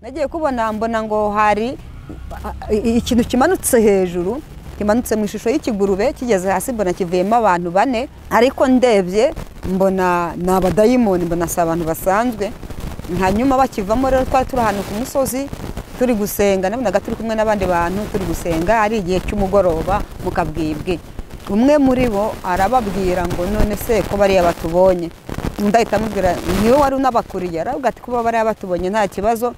nagiye kubona mbona ngo hari ikintu kimanutse hejuru, kimanutse mu ishusho y'ikigurube, kigeze hasi mbona kivuyemo abantu 4, ariko ndebye mbona n'abadayimoni, mbona si abantu basanzwe. Hanyuma bakivamo rero twari turi ahantu ku musozi turi gusenga, nabonaga turi kumwe n'abandi bantu turi gusenga, ari igihe cy'umugoroba mu kabwibwi. Umwe muri bo arababwira ngo none se ko bariya batubonye, ndahita mubwira niwe wari unabakuriye, aravuga ati kuba bariya batubonye nta kibazo,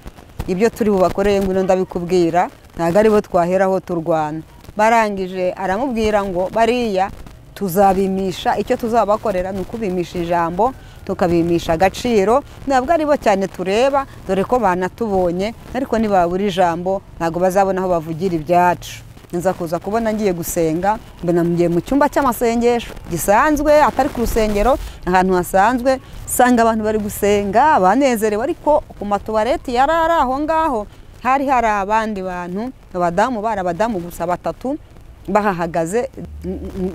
ibyo turi bubakoreye ngo ndabikubwira, ntago ari bo twaheraho turwana. Barangije aramubwira ngo bariya tuzabimisha, icyo tuzabakorera ni ukubimisha ijambo, tukabimisha agaciro, ntabwo ari bo cyane tureba, dore ko banatubonye, ariko nibabura ijambo ntabwo bazabona aho bavugira ibyacu. Nza kuza kubona ngiye gusenga, mbona ngiye mu cyumba cy'amasengesho gisanzwe, atari ku rusengero, ahantu hasanzwe, sanga abantu bari gusenga banezerewe, ariko ku matuwareti yarari aho ngaho hari abandi bantu, abadamu gusa 3 bahahagaze,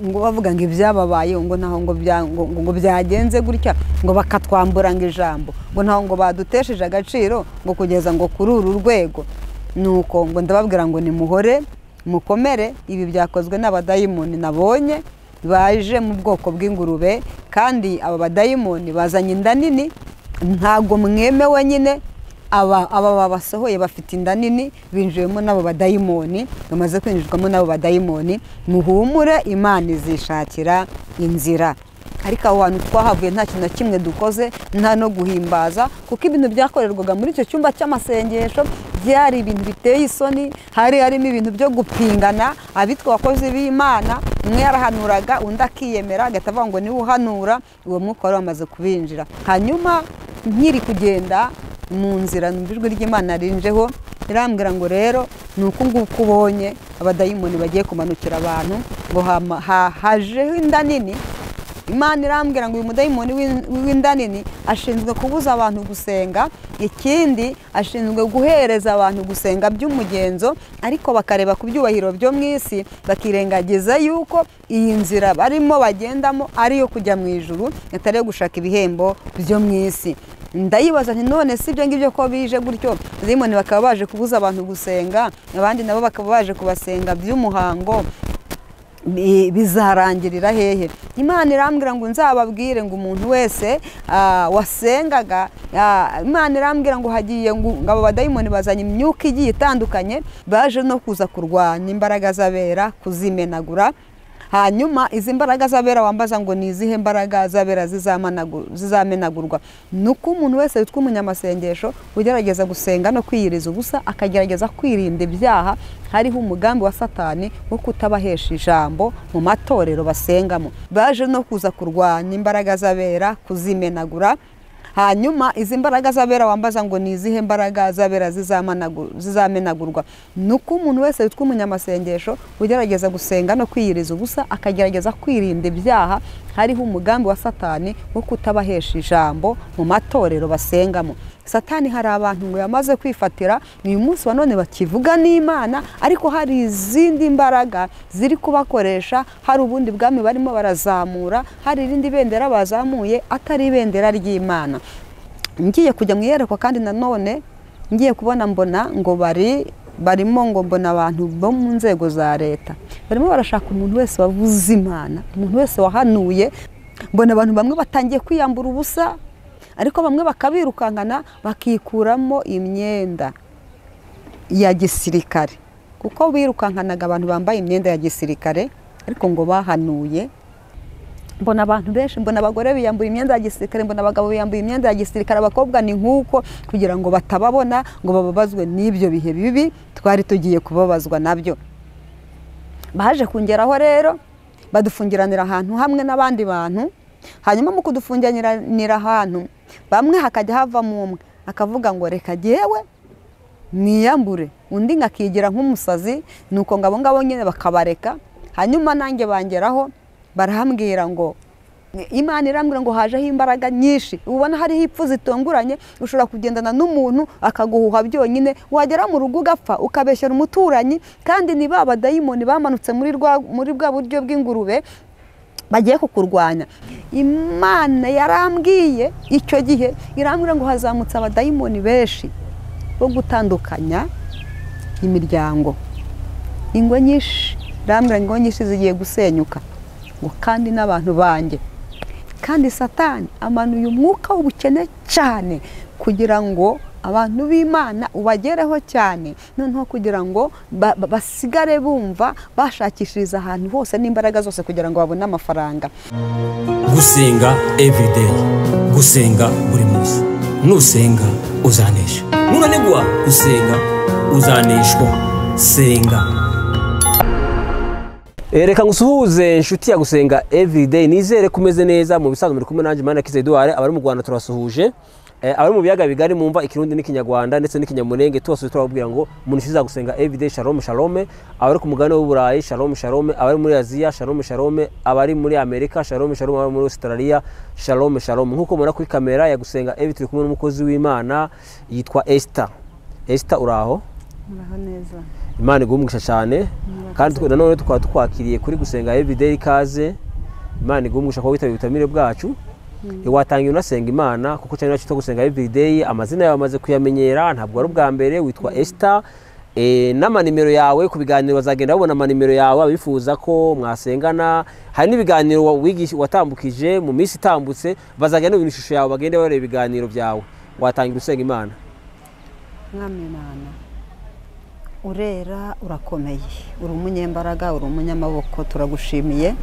ngo bavuga ngo ibyababaye, ngo naho ngo byagenze gutya, ngo bakatwambura ngo ijambo, ngo naho ngo badutesheje agaciro, ngo kugeza ngo kuri uru rwego. Nuko ngo ndababwira ngo nimuhore mukomere, ibi byakozwe n'abadayimoni nabonye baje mu bwoko bw'ingurube, kandi aba badayimoni bazanye inda nini, ntago mwemewe nyine. Aba babasohoye bafite inda nini, binjiyemo n'abo badayimoni, bamaze kwinjirwamo n'abo badayimoni. Muhumure, Imana izishakira inzira. Ariko aho hantu twahavuye nta kintu na kimwe dukoze, nta no guhimbaza, kuko ibintu byakorerwaga muri icyo cyumba cy'amasengesho byari ibintu biteye isoni. Harimo ibintu byo gupingana, abitwa abakozi b'Imana, umwe yarahanuraga undi akiyemera, agahita avuga ngo niwe uhanura, uwo mwuka wari wamaze kubinjira. Hanyuma nkiri kugenda mu nzira, ijwi ry'Imana rinjeho irambwira ngo rero ni uku nguku ubonye abadayimoni bagiye kumanukira abantu, ngo hajeho inda nini. Imana irambwira ngo uyu mudayimoni w'inda nini ashinzwe kubuza abantu gusenga, ikindi ashinzwe guhereza abantu gusenga by'umugenzo, ariko bakareba ku byubahiro byo mu isi, bakirengagiza yuko iyi nzira barimo bagendamo ari iyo kujya mu ijuru, atari yo gushaka ibihembo byo mu isi. Ndayibaza nti none si ibyo ngibyo ko bije gutyo, abadayimoni bakaba baje kubuza abantu gusenga, abandi nabo bakaba baje kubasenga by'umuhango, bizarangirira hehe? Imana irambwira ngo nzababwire ngo umuntu wese wasengaga, Imana irambwira ngo hagiye ngo abo badayimoni bazanye imyuka igiye itandukanye, baje no kuza kurwanya imbaraga z'abera, kuzimenagura. Hanyuma izi mbaraga z'abera wambaza ngo ni izihe mbaraga z'abera zizamenagurwa? Nuko umuntu wese witwa umunyamasengesho ugerageza gusenga no kwiyiriza ubusa, akagerageza kwirinda ibyaha, hariho umugambi wa Satani wo kutabahesha ijambo mu matorero basengamo. Baje no kuza kurwanya imbaraga z'abera, kuzimenagura. Hanyuma izi mbaraga z'abera wambaza ngo ni izihe mbaraga z'abera zizamenagurwa? Nuko umuntu wese witwa umunyamasengesho ugerageza gusenga no kwiyiriza ubusa, akagerageza kwirinda ibyaha, hariho umugambi wa Satani wo kutabahesha ijambo mu matorero basengamo. Satani hari abantu ngo yamaze kwifatira, uyu munsi wa none bakivuga n'Imana, ariko hari izindi mbaraga ziri kubakoresha, hari ubundi bwami barimo barazamura, hari irindi bendera bazamuye atari ibendera ry'Imana. Ngiye kujya mu iyerekwa kandi nanone ngiye kubona mbona ngo barimo ngo mbona abantu bo mu nzego za leta barimo barashaka umuntu wese wavuze Imana, umuntu wese wahanuye. Mbona abantu bamwe batangiye kwiyambura ubusa, ariko bamwe bakabirukankana bakikuramo imyenda ya gisirikare, kuko birukankanaga abantu bambaye imyenda ya gisirikare ariko ngo bahanuye. Mbona abantu benshi, mbona abagore biyambuye imyenda ya gisirikare, mbona abagabo biyambuye imyenda ya gisirikare, abakobwa ni nk'uko, kugira ngo batababona ngo bababazwe n'ibyo bihe bibi twari tugiye kubabazwa nabyo. Baje kungeraho rero badufungiranira ahantu hamwe n'abandi bantu. Hanyuma mu kudufungiranira ahantu, bamwe hakajya havamo umwe akavuga ngo reka jyewe niyambure, undi ngakigira nk'umusazi, nuko ngabo nyine bakabareka. Hanyuma nanjye bangeraho barahambwira ngo Imana irambwira ngo hajeho imbaraga nyinshi. Ubona hari ipfu zitunguranye, ushobora kugendana n'umuntu akaguhuha byonyine, wagera mu rugo ugapfa ukabeshyera umuturanyi, kandi ni ba badayimoni bamanutse muri bwa buryo bw'ingurube bagiye kukurwanya. Imana yarambwiye icyo gihe, irambwira ngo hazamutse abadayimoni benshi wo gutandukanya imiryango. Ingo nyinshi rambira ngo nyinshi zigiye gusenyuka ngo kandi n'abantu banjye, kandi Satani amanuye umwuka w'ubukene cyane kugira ngo abantu b'Imana ubagereho cyane, noneho kugira ngo basigare bumva bashakishiriza ahantu hose n'imbaraga zose kugira ngo babone amafaranga. Gusenga everyday, gusenga buri munsi, nusenga uzanesha, nunanigwa gusenga uzaneshwa. Senga. Reka ngusuhuze inshuti ya Gusenga everyday, nizere kumeze neza. Mu bisanzwe muri kumwe nanje Mana Kiza Edouard, abari mu Rwanda turasuhuje, abari mu biyaga bigari mumva ikirundi n'ikinyarwanda ndetse n'ikinyamurenge, twose turababwira ngo munishiza Gusenga everyday. Shalom shalom. Abari ku mugabane w'Uburayi, shalom shalom. Abari muri Aziya, shalom shalom. Abari muri Amerika, shalom shalom. Abari muri Australia, shalom shalom. Nkuko mubona kuri kamera ya Gusenga everyday, turi kumwe n'umukozi w'Imana yitwa Esther. Esther, uraho? Muraho neza. Imana igumugisha cyane, kandi nanone tukaba tukwakiriye kuri Gusenga everyday. Ikaze, Imana igumugisha ko witabye ubutamire bwacu. Watangiye unasenga Imana kuko cyane cyo Gusenga everyday, amazina yawe amaze kuyamenyera, ntabwo ari ubwa mbere. Witwa Esther, n'amanimero yawe ku biganiro bazagenda babona amanimero yawe abifuza ko mwasengana. Hari n'ibiganiro watambukije mu minsi itambutse, bazagenda no ishusho yawe bagende bareba ibiganiro byawe. Watangiye usenga Imana. Mwami Imana, urera, urakomeye, uri umunyembaraga, uri umunyamaboko. Turagushimiye,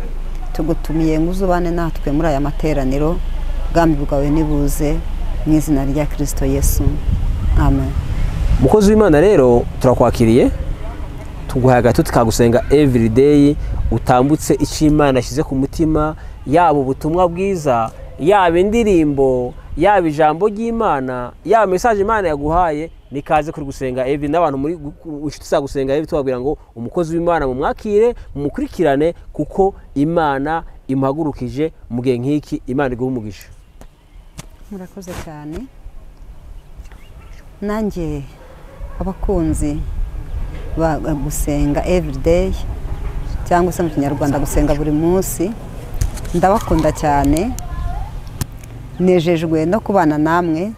tugutumiye ngo uzubane natwe muri aya materaniro. Bwami bwawe nibuze mu izina rya Kristo Yesu, amen. Mukozi w'Imana rero turakwakiriye, tuguhaye agatuti ka Gusenga everyday, utambutse icyo Imana yashyize ku mutima, yaba ubutumwa bwiza, yaba indirimbo, yaba ijambo ry'Imana, yaba message Imana yaguhaye. Nikaze kuri Gusenga everyday, n'abantu muri inshuti za Gusenga everyday tubabwira ngo umukozi w'Imana mumwakire, mumukurikirane kuko Imana imuhagurukije mu gihe nk'iki. Imana igumugisha. Murakoze cyane. Nanjye abakunzi ba Gusenga everyday, cyangwa se mu Kinyarwanda gusenga buri munsi, ndabakunda cyane, nejejwe no kubana namwe.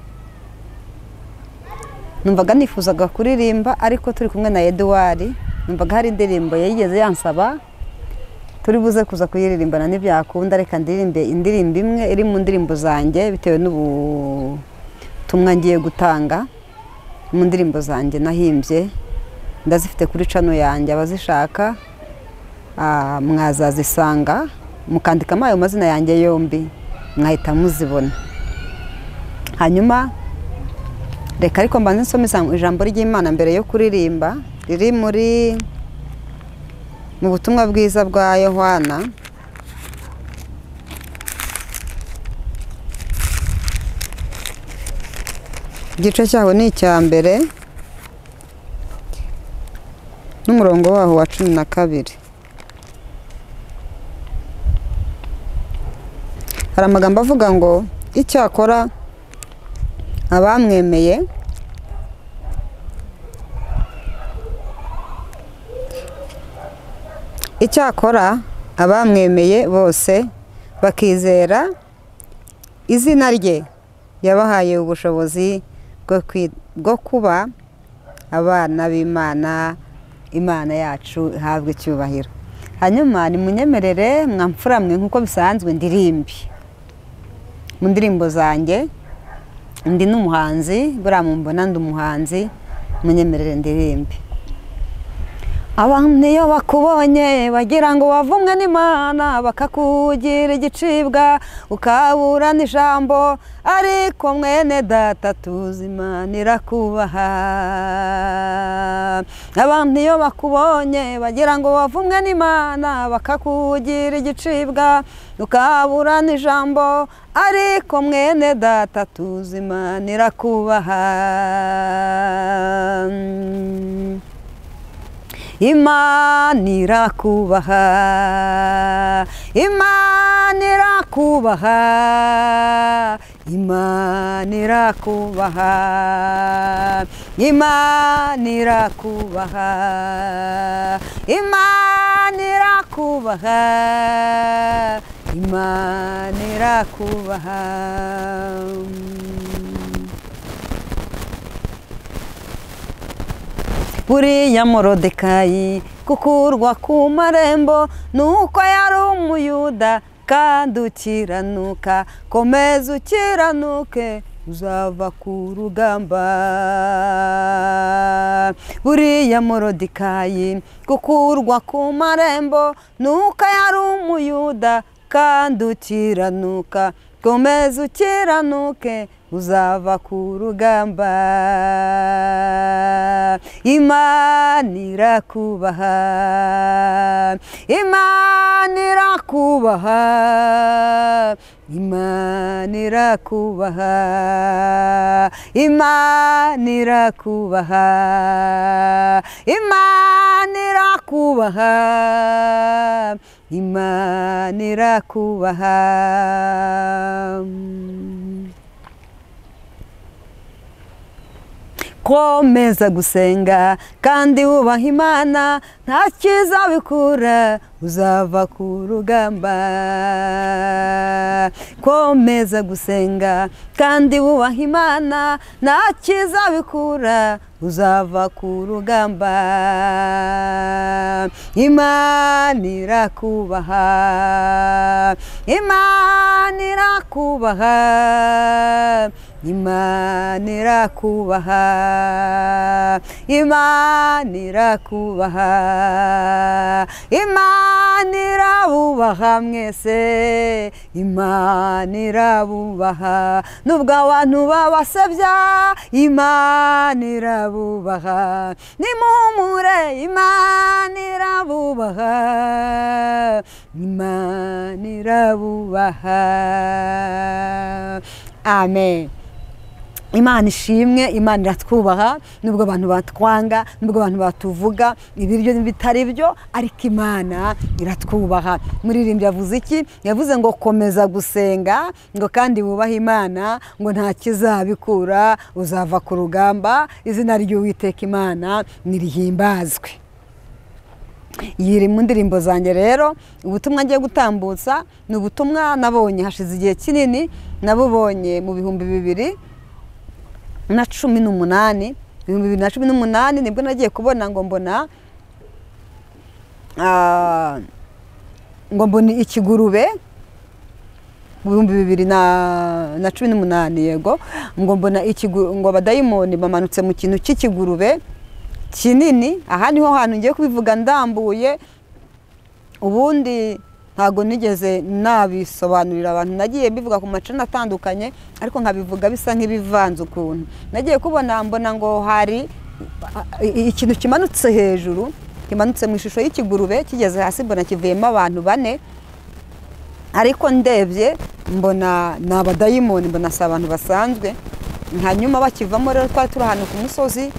Numvaga nifuzaga kuririmba, ariko turi kumwe na Edouard, numvaga hari indirimbo yigeze yansaba turi buze kuza kuyiririmbana n'ibyakunda. Reka ndirimbe indirimbo imwe iri mu ndirimbo zanjye bitewe n'ubutumwa ngiye gutanga. Mu ndirimbo zanjye nahimbye, ndazifite kuri channel yanjye, abazishaka mwazazisanga, mukandikamo ayo mazina yanjye yombi mwahita muzibona. Hanyuma reka ariko mbanze nsome ijambo ry'Imana mbere yo kuririmba, riri mu butumwa bwiza bwa Yohana, igice cyaho ni icya mbere n'umurongo waho wa 12. Hari amagambo avuga ngo, icyakora abamwemeye bose bakizera izina rye, yabahaye ubushobozi bwo kuba abana b'Imana. Imana yacu ihabwe icyubahiro. Hanyuma nimunyemerere mwamfuramwe nkuko bisanzwe ndirimbi mu ndirimbo zanjye. Ndi n'umuhanzi, buriya mumbona ndi umuhanzi, munyemerere ndirimbi. Abantu iyo bakubonye bagira ngo wavumwe n'Imana, bakakugira igicibwa ukabura n'ijambo, ariko mwene data tuzi Imana irakubaha. Abantu iyo bakubonye bagira ngo wavumwe n'Imana, bakakugira igicibwa ukabura n'ijambo, ariko mwene data tuzi Imana irakubaha. Imana irakubaha, Imana irakubaha, Imana irakubaha, Imana irakubaha, Imana irakubaha, Imana irakubaha. buriya Morodekayi gukurwa ku marembo nuko yari umuyuda kandi ukiranuka, komeza ukiranuke uzava ku rugamba. Buriya Morodekayi gukurwa ku marembo nuko yari umuyuda kandi ukiranuka, komeza ukiranuke uzava ku rugamba. Imana irakubaha, Imana irakubaha, Imana irakubaha, Imana irakubaha, Imana irakubaha, Imana irakubaha. Komeza gusenga kandi wubaha Imana, nta cyiza bikura uzava ku rugamba. Komeza gusenga kandi wubaha Imana, nta cyiza bikura uzava ku rugamba. Imana irakubaha, Imana irakubaha, Imana irakubaha, Imana irakubaha, Imana irabubaha mwese, Imana irabubaha. Nubwo abantu babasebya, Imana irabubaha. Nimuhumure, Imana irabubaha, Imana irabubaha. Amen. Imana ishimwe, Imana iratwubaha. Nubwo abantu batwanga, nubwo abantu batuvuga ibiryo bitari byo, ariko Imana iratwubaha. Muririmbyi yavuze iki? Yavuze ngo komeza gusenga, ngo kandi wubaha Imana, ngo nta kizabikura uzava ku rugamba. Izina ry'Uwiteka Imana nirihimbazwe. Yiri mu ndirimbo zanjye rero. Ubutumwa ngiye gutambutsa ni ubutumwa nabonye hashize igihe kinini, nabubonye mu 2018. 2018 nibwo nagiye kubona ngo mbona ikigurube. Mu 2018 yego, ngo mbona ngo abadayimoni bamanutse mu kintu cy'ikigurube kinini. Aha niho hantu ngiye kubivuga ndambuye. Ubundi ntago nigeze nabisobanurira abantu, nagiye bivuga ku macana atandukanye, ariko nkabivuga bisa nk'ibivanze ukuntu. Nagiye kubona mbona ngo hari ikintu kimanutse hejuru, kimanutse mu ishusho y'ikigurube, kigeze hasi mbona kivuyemo abantu 4. Ariko ndebye mbona ni abadayimoni, mbona si abantu basanzwe. Hanyuma bakivamo rero twari turi ahantu ku musozi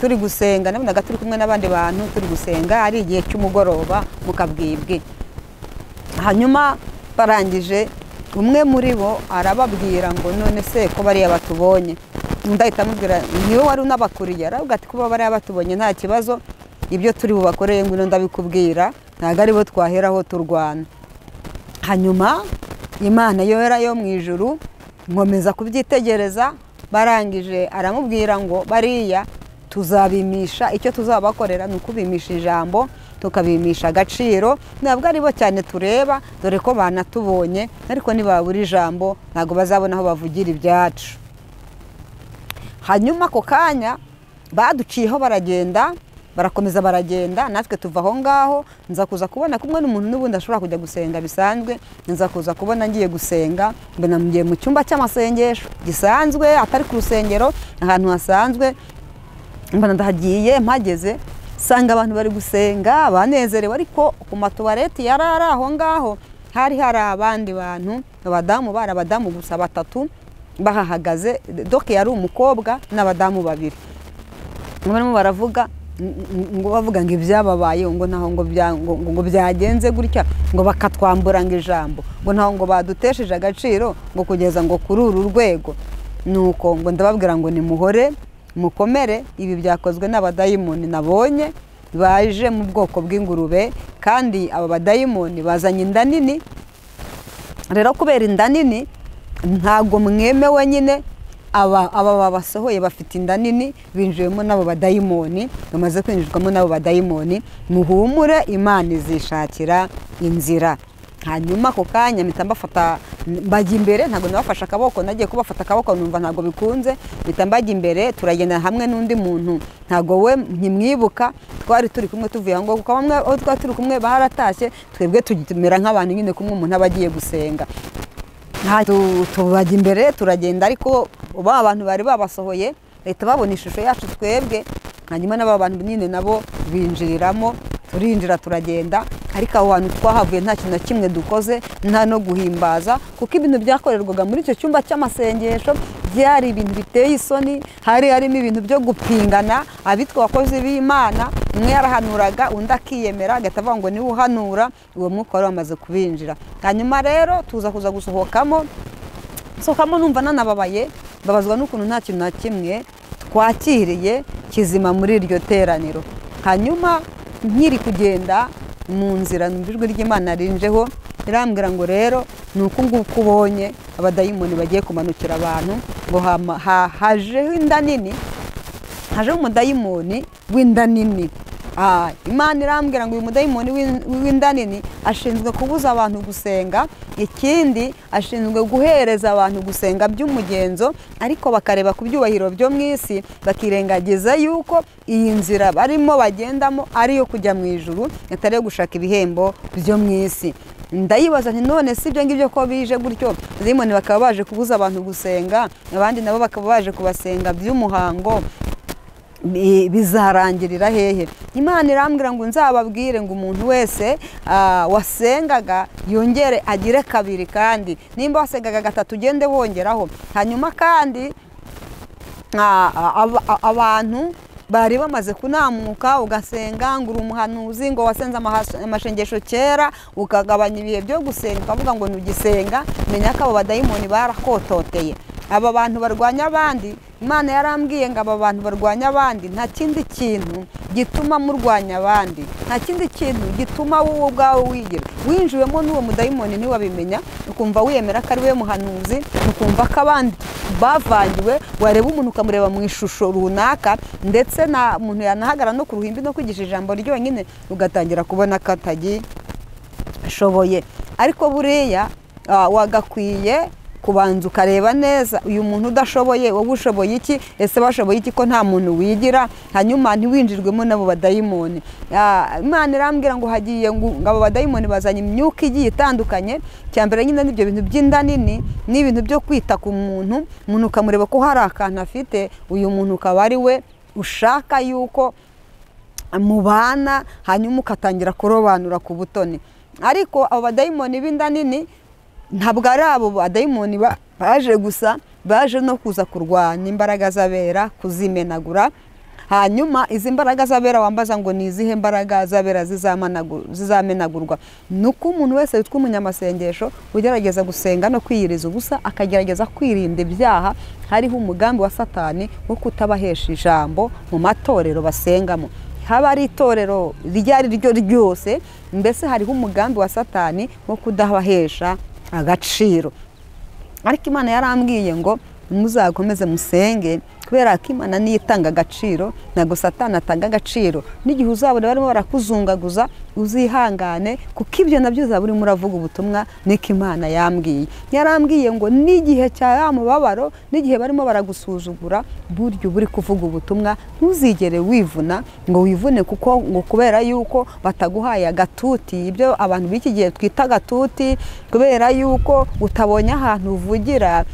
turi gusenga, nabonaga turi kumwe n'abandi bantu turi gusenga, ari igihe cy'umugoroba mu kabwibwi. Hanyuma barangije umwe muri bo arababwira ngo none se ko bariya batubonye. Ndahita mubwira niwe wari unabakuriye, aravuga ati kuba bariya batubonye nta kibazo, ibyo turi bubakoreye ngo ndabikubwira, ntago ari bo twaheraho turwana. Hanyuma Imana yohera yo mu ijuru nkomeza kubyitegereza. Barangije aramubwira ngo bariya tuzabimisha, icyo tuzabakorera ni ukubimisha ijambo, tukabimisha agaciro. Ntabwo ari bo cyane tureba, dore ko banatubonye, ariko nibabura ijambo ntabwo bazabona aho bavugira ibyacu. Hanyuma ako kanya baduciyeho baragenda, barakomeza baragenda, natwe tuva aho ngaho. Nza kuza kubona kumwe n'umuntu n'ubundi ashobora kujya gusenga bisanzwe. Nza kuza kubona ngiye gusenga, mbona ngiye mu cyumba cy'amasengesho gisanzwe, atari ku rusengero, ahantu hasanzwe. Mbona ndahagiye, mpageze sanga abantu bari gusenga banezerewe, ariko ku matuwareti yari ari aho ngaho hari abandi bantu, abadamu, bari abadamu gusa 3 bahahagaze. Doke yari umukobwa n'abadamu 2. Barimo baravuga ngo bavuga ngo ibyababaye, ngo naho ngo byagenze gutya, ngo bakatwambura ngo ijambo, ngo naho ngo badutesheje agaciro, ngo kugeza ngo kuri uru rwego. Nuko ngo ndababwira ngo nimuhore mukomere, ibi byakozwe n'abadayimoni nabonye baje mu bwoko bw'ingurube, kandi aba badayimoni bazanye inda nini. Rero kubera inda nini ntago mwemewe nyine aba babasohoye bafite inda nini, binjiyemo n'abo badayimoni, bamaze kwinjirwamo n'abo badayimoni, muhumure Imana izishakira inzira. Hanyuma ako kanya mpita mbafata mbajya imbere, ntabwo nabafashe akaboko, nagiye kubafata akaboko numva ntabwo bikunze, mpita mbajya imbere turagenda hamwe n'undi muntu, ntabwo we nkimwibuka, twari turi kumwe tuvuye aho ngaho kuko bamwe aho twari turi kumwe baratashye, twebwe tumera nk'abantu nyine kumwe umuntu aba agiye gusenga. Tubajya imbere turagenda, ariko ba bantu bari babasohoye leta babona ishusho yacu twebwe, hanyuma n'aba bantu nyine nabo binjiriramo, turinjira turagenda, ariko aho hantu twahavuye nta kintu na kimwe dukoze, nta no guhimbaza, kuko ibintu byakorerwaga muri icyo cyumba cy'amasengesho byari ibintu biteye isoni, harimo ibintu byo gupingana, abitwa abakozi b'Imana, umwe yarahanuraga undi akiyemera agahita avuga ngo niwe uhanura, uwo mwuka wari wamaze kubinjira. Hanyuma rero tuza gusohokamo numva nanababaye, babazwa n'ukuntu nta kintu na kimwe twakiriye kizima muri iryo teraniro. Hanyuma nkiri kugenda mu nzira numva ijwi ry'Imana rinjeho, irambwira ngo rero ni uku nguku ubonye abadayimoni bagiye kumanukira abantu, ngo hajeho inda nini, hajeho umudayimoni w'inda nini. Imana irambwira ngo uyu mudayimoni w'inda nini ashinzwe kubuza abantu gusenga, ikindi ashinzwe guhereza abantu gusenga by'umugenzo, ariko bakareba ku byubahiro byo mu isi, bakirengagiza yuko iyi nzira barimo bagendamo ari iyo kujya mu ijuru, atari yo gushaka ibihembo byo mu isi. Ndayibaza nti none si ibyo ngibyo ko bije gutyo, abadayimoni bakaba baje kubuza abantu gusenga, abandi nabo bakaba baje kubasenga by'umuhango, bizarangirira hehe? Imana irambwira ngo nzababwire ngo umuntu wese wasengaga yongere agire kabiri, kandi nimba wasengaga gatatu ugende wongeraho. Hanyuma kandi abantu bari bamaze kunamuka, ugasenga ngo uri umuhanuzi, ngo wasenze amashengesho kera, ukagabanya ibihe byo gusenga, ukavuga ngo nugisenga, menya ko abo badayimoni barakototeye. Aba bantu barwanya abandi, Imana yarambwiye ngo aba bantu barwanya abandi, nta kindi kintu gituma murwanya abandi, nta kindi kintu gituma wowe ubwawe wigira. Winjiwemo n'uwo mudayimoni ntiwabimenya, ukumva wiyemera ko ari we muhanuzi, ukumva ko abandi bavangiwe, wareba umuntu ukamureba mu ishusho runaka, ndetse na muntu yanahagara no ku ruhimbi no kwigisha ijambo ryonyine, ugatangira kubona ko atagishoboye. Ariko buriya wagakwiye kubanza ukareba neza uyu muntu udashoboye, wowe ushoboye iki, ese bashoboye iki ko nta muntu wigira, hanyuma ntiwinjirwemo n'abo badayimoni. Imana irambwira ngo hagiye ngo abo badayimoni bazanye imyuka igiye itandukanye. Cyambere nyine n'ibyo bintu by'inda nini, n'ibintu byo kwita ku muntu, umuntu ukamureba ko hari akantu afite, uyu muntu ukaba ari we ushaka yuko mubana, hanyuma ukatangira kurobanura ku butoni. Ariko abo badayimoni b'inda nini ntabwo ari abo badayimoni baje gusa, baje no kuza kurwanya imbaraga z'abera, kuzimenagura. Hanyuma izi mbaraga z'abera wambaza ngo ni izihe mbaraga z'abera zizamenagurwa? Nuko umuntu wese witwa umunyamasengesho ugerageza gusenga no kwiyiriza ubusa, akagerageza kwirinda ibyaha, hariho umugambi wa Satani wo kutabahesha ijambo mu matorero basengamo. Haba ari itorero ryari ryo ryose, mbese hariho umugambi wa Satani wo kudabahesha agaciro. Ariko Imana yarambwiye ngo muzakomeze musenge, kubera ko Imana niyo itanga agaciro, ntabwo Satani atanga agaciro. N'igihe uzabona barimo barakuzungaguza, uzihangane, kuko ibyo nabyo uzaba urimo uravuga ubutumwa. Niko Imana yambwiye. Yarambwiye ngo n'igihe cya ya mubabaro, n'igihe barimo baragusuzugura, buryo buri kuvuga ubutumwa, ntuzigere wivuna ngo wivune, kuko ngo kubera yuko bataguhaye agatuti, ibyo abantu b'iki gihe twita agatuti, kubera yuko utabonye ahantu uvugira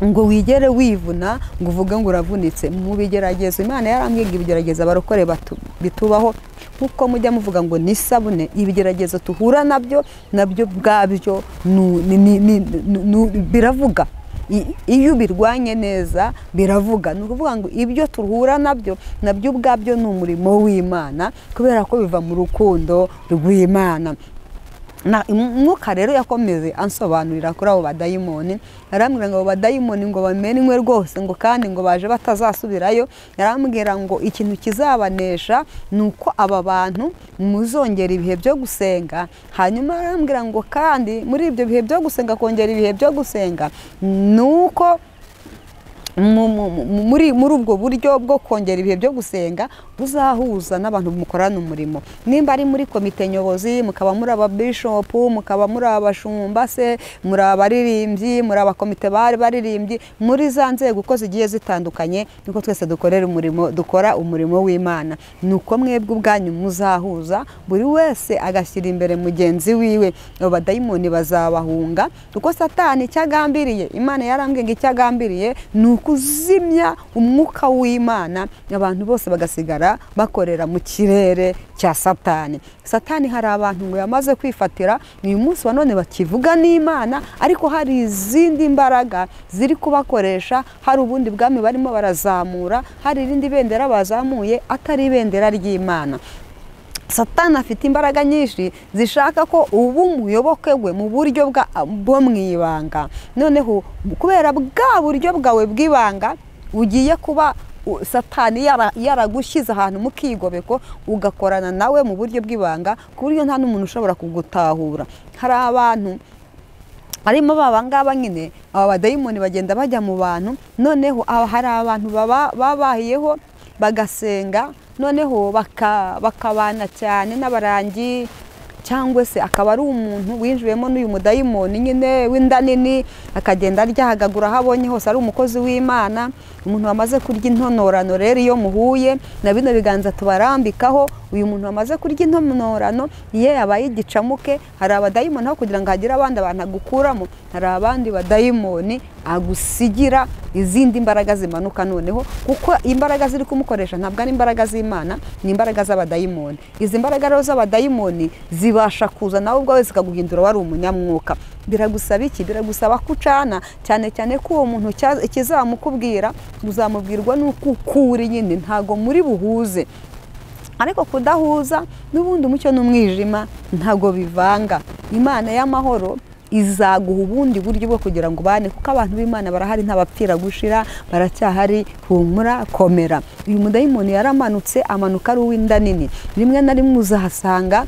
ngo wigere wivuna ngo uvuge ngo uravunitse. Mu bigeragezo Imana yarambwiye ngo ibigerageza abarokore bitubaho, nkuko mujya muvuga ngo ni sabune. Ibigeragezo tuhura nabyo bwabyo biravuga, iyo birwanye neza biravuga. Ni ukuvuga ngo ibyo tuhura nabyo ubwabyo ni umurimo w'Imana, kubera ko biva mu rukundo rw'Imana. Umwuka rero yakomeze ansobanurira kuri abo badayimoni. Yarambwira ngo abo badayimoni ngo bamenywe rwose, ngo kandi ngo baje batazasubirayo. Yarambwira ngo ikintu kizabanesha ni uko aba bantu muzongera ibihe byo gusenga. Hanyuma yarambwira ngo kandi muri ibyo bihe byo gusenga, kongera ibihe byo gusenga, ni uko muri ubwo buryo bwo kongera ibihe byo gusenga buzahuza n'abantu mukorana umurimo. Nimba ari muri komite nyobozi, mukaba muri ababishopu, mukaba muri abashumba se, muri abaririmbyi, muri abakomite baririmbyi, muri za nzego uko zigiye zitandukanye, niko twese dukora umurimo w'Imana. Nuko mwebwe ubwanyu muzahuza, buri wese agashyira imbere mugenzi wiwe, abo badayimoni bazabahunga. Kuko Satani cyagambiriye, Imana yarambwiye ngo icyagambiriye ni kuzimya umwuka w'Imana, abantu bose bagasigara bakorera mu kirere cya Satani. Satani hari abantu ngo yamaze kwifatira, uyu munsi wa none bakivuga n'Imana, ariko hari izindi mbaraga ziri kubakoresha, hari ubundi bwami barimo barazamura, hari irindi bendera bazamuye atari ibendera ry'Imana. Satani afite imbaraga nyinshi zishaka ko ubu umuyoboke we mu buryo bwo mwibanga. Noneho kubera bwa buryo bwawe bw'ibanga ugiye kuba Satani yaragushyize ahantu mu kigobeko, ugakorana nawe mu buryo bw'ibanga, ku buryo nta n'umuntu ushobora kugutahura. Hari abantu harimo babangaba nyine, aba badayimoni bagenda bajya mu bantu, noneho hari abantu babahiyeho bagasenga, noneho bakabana cyane n'abarangi, cyangwa se akaba ari umuntu winjiyemo n'uyu mudayimoni nyine w'inda nini, akagenda aryahagagura aho abonye hose, ari umukozi w'Imana. Umuntu wamaze kurya intonorano rero iyo muhuye na bino biganza tubarambikaho, uyu muntu wamaze kurya intonorano ye yabaye igicamuke. Hari abadayimoni aho kugira ngo hagire abandi abantu agukuramo, hari abandi badayimoni agusigira izindi mbaraga zimanuka. Noneho kuko imbaraga ziri kumukoresha ntabwo ari imbaraga z'Imana, ni imbaraga z'abadayimoni. Izi mbaraga rero z'abadayimoni zibasha kuza nawe ubwawe zikaguhindura wari umunyamwuka. Biragusaba iki? Biragusaba kucana cyane cyane ko uwo muntu ikizamukubwira uzamubwirwa n'uko ukuri nyine, ntago muri buhuze. Ariko kudahuza n'ubundi umucyo n'umwijima ntago bivanga. Imana y'amahoro izaguha ubundi buryo bwo kugira ngo bane, kuko abantu b'Imana barahari, ntabapfira gushira, baracyahari. Humura, komera. Uyu mudayimoni yaramanutse, amanuka ari uw'inda nini. Rimwe na rimwe uzahasanga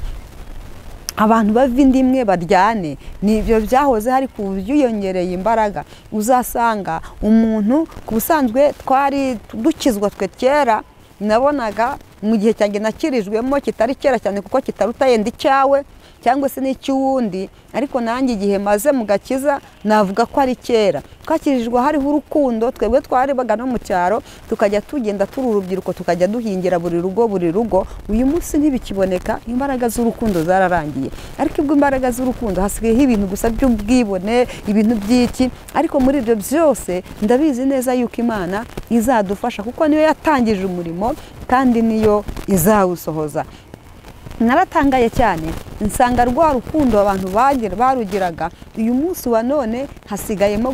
abantu bava inda imwe baryane, nibyo byahoze hari kubyiyongereye imbaraga. Uzasanga umuntu ku busanzwe twari dukizwa twe kera, nabonaga mu gihe cyanjye nakirijwemo kitari kera cyane kuko kitaruta yenda icyawe cyangwa se n'icy'uwundi, ariko nanjye igihe maze mu gakiza navuga ko ari kera. Twakirijwe hariho urukundo, twebwe twaribaga no mu cyaro, tukajya tugenda turi urubyiruko, tukajya duhingira buri rugo. Uyu munsi ntibikiboneka, imbaraga z'urukundo zararangiye. Ariko ubwo imbaraga z'urukundo hasigayeho ibintu gusa by'ubwibone, ibintu by'iki. Ariko muri ibyo byose ndabizi neza yuko Imana izadufasha, kuko niyo yatangije umurimo kandi niyo izawusohoza. Naratangaye cyane nsanga rwa rukundo abantu barugiraga, uyu munsi wa none hasigayemo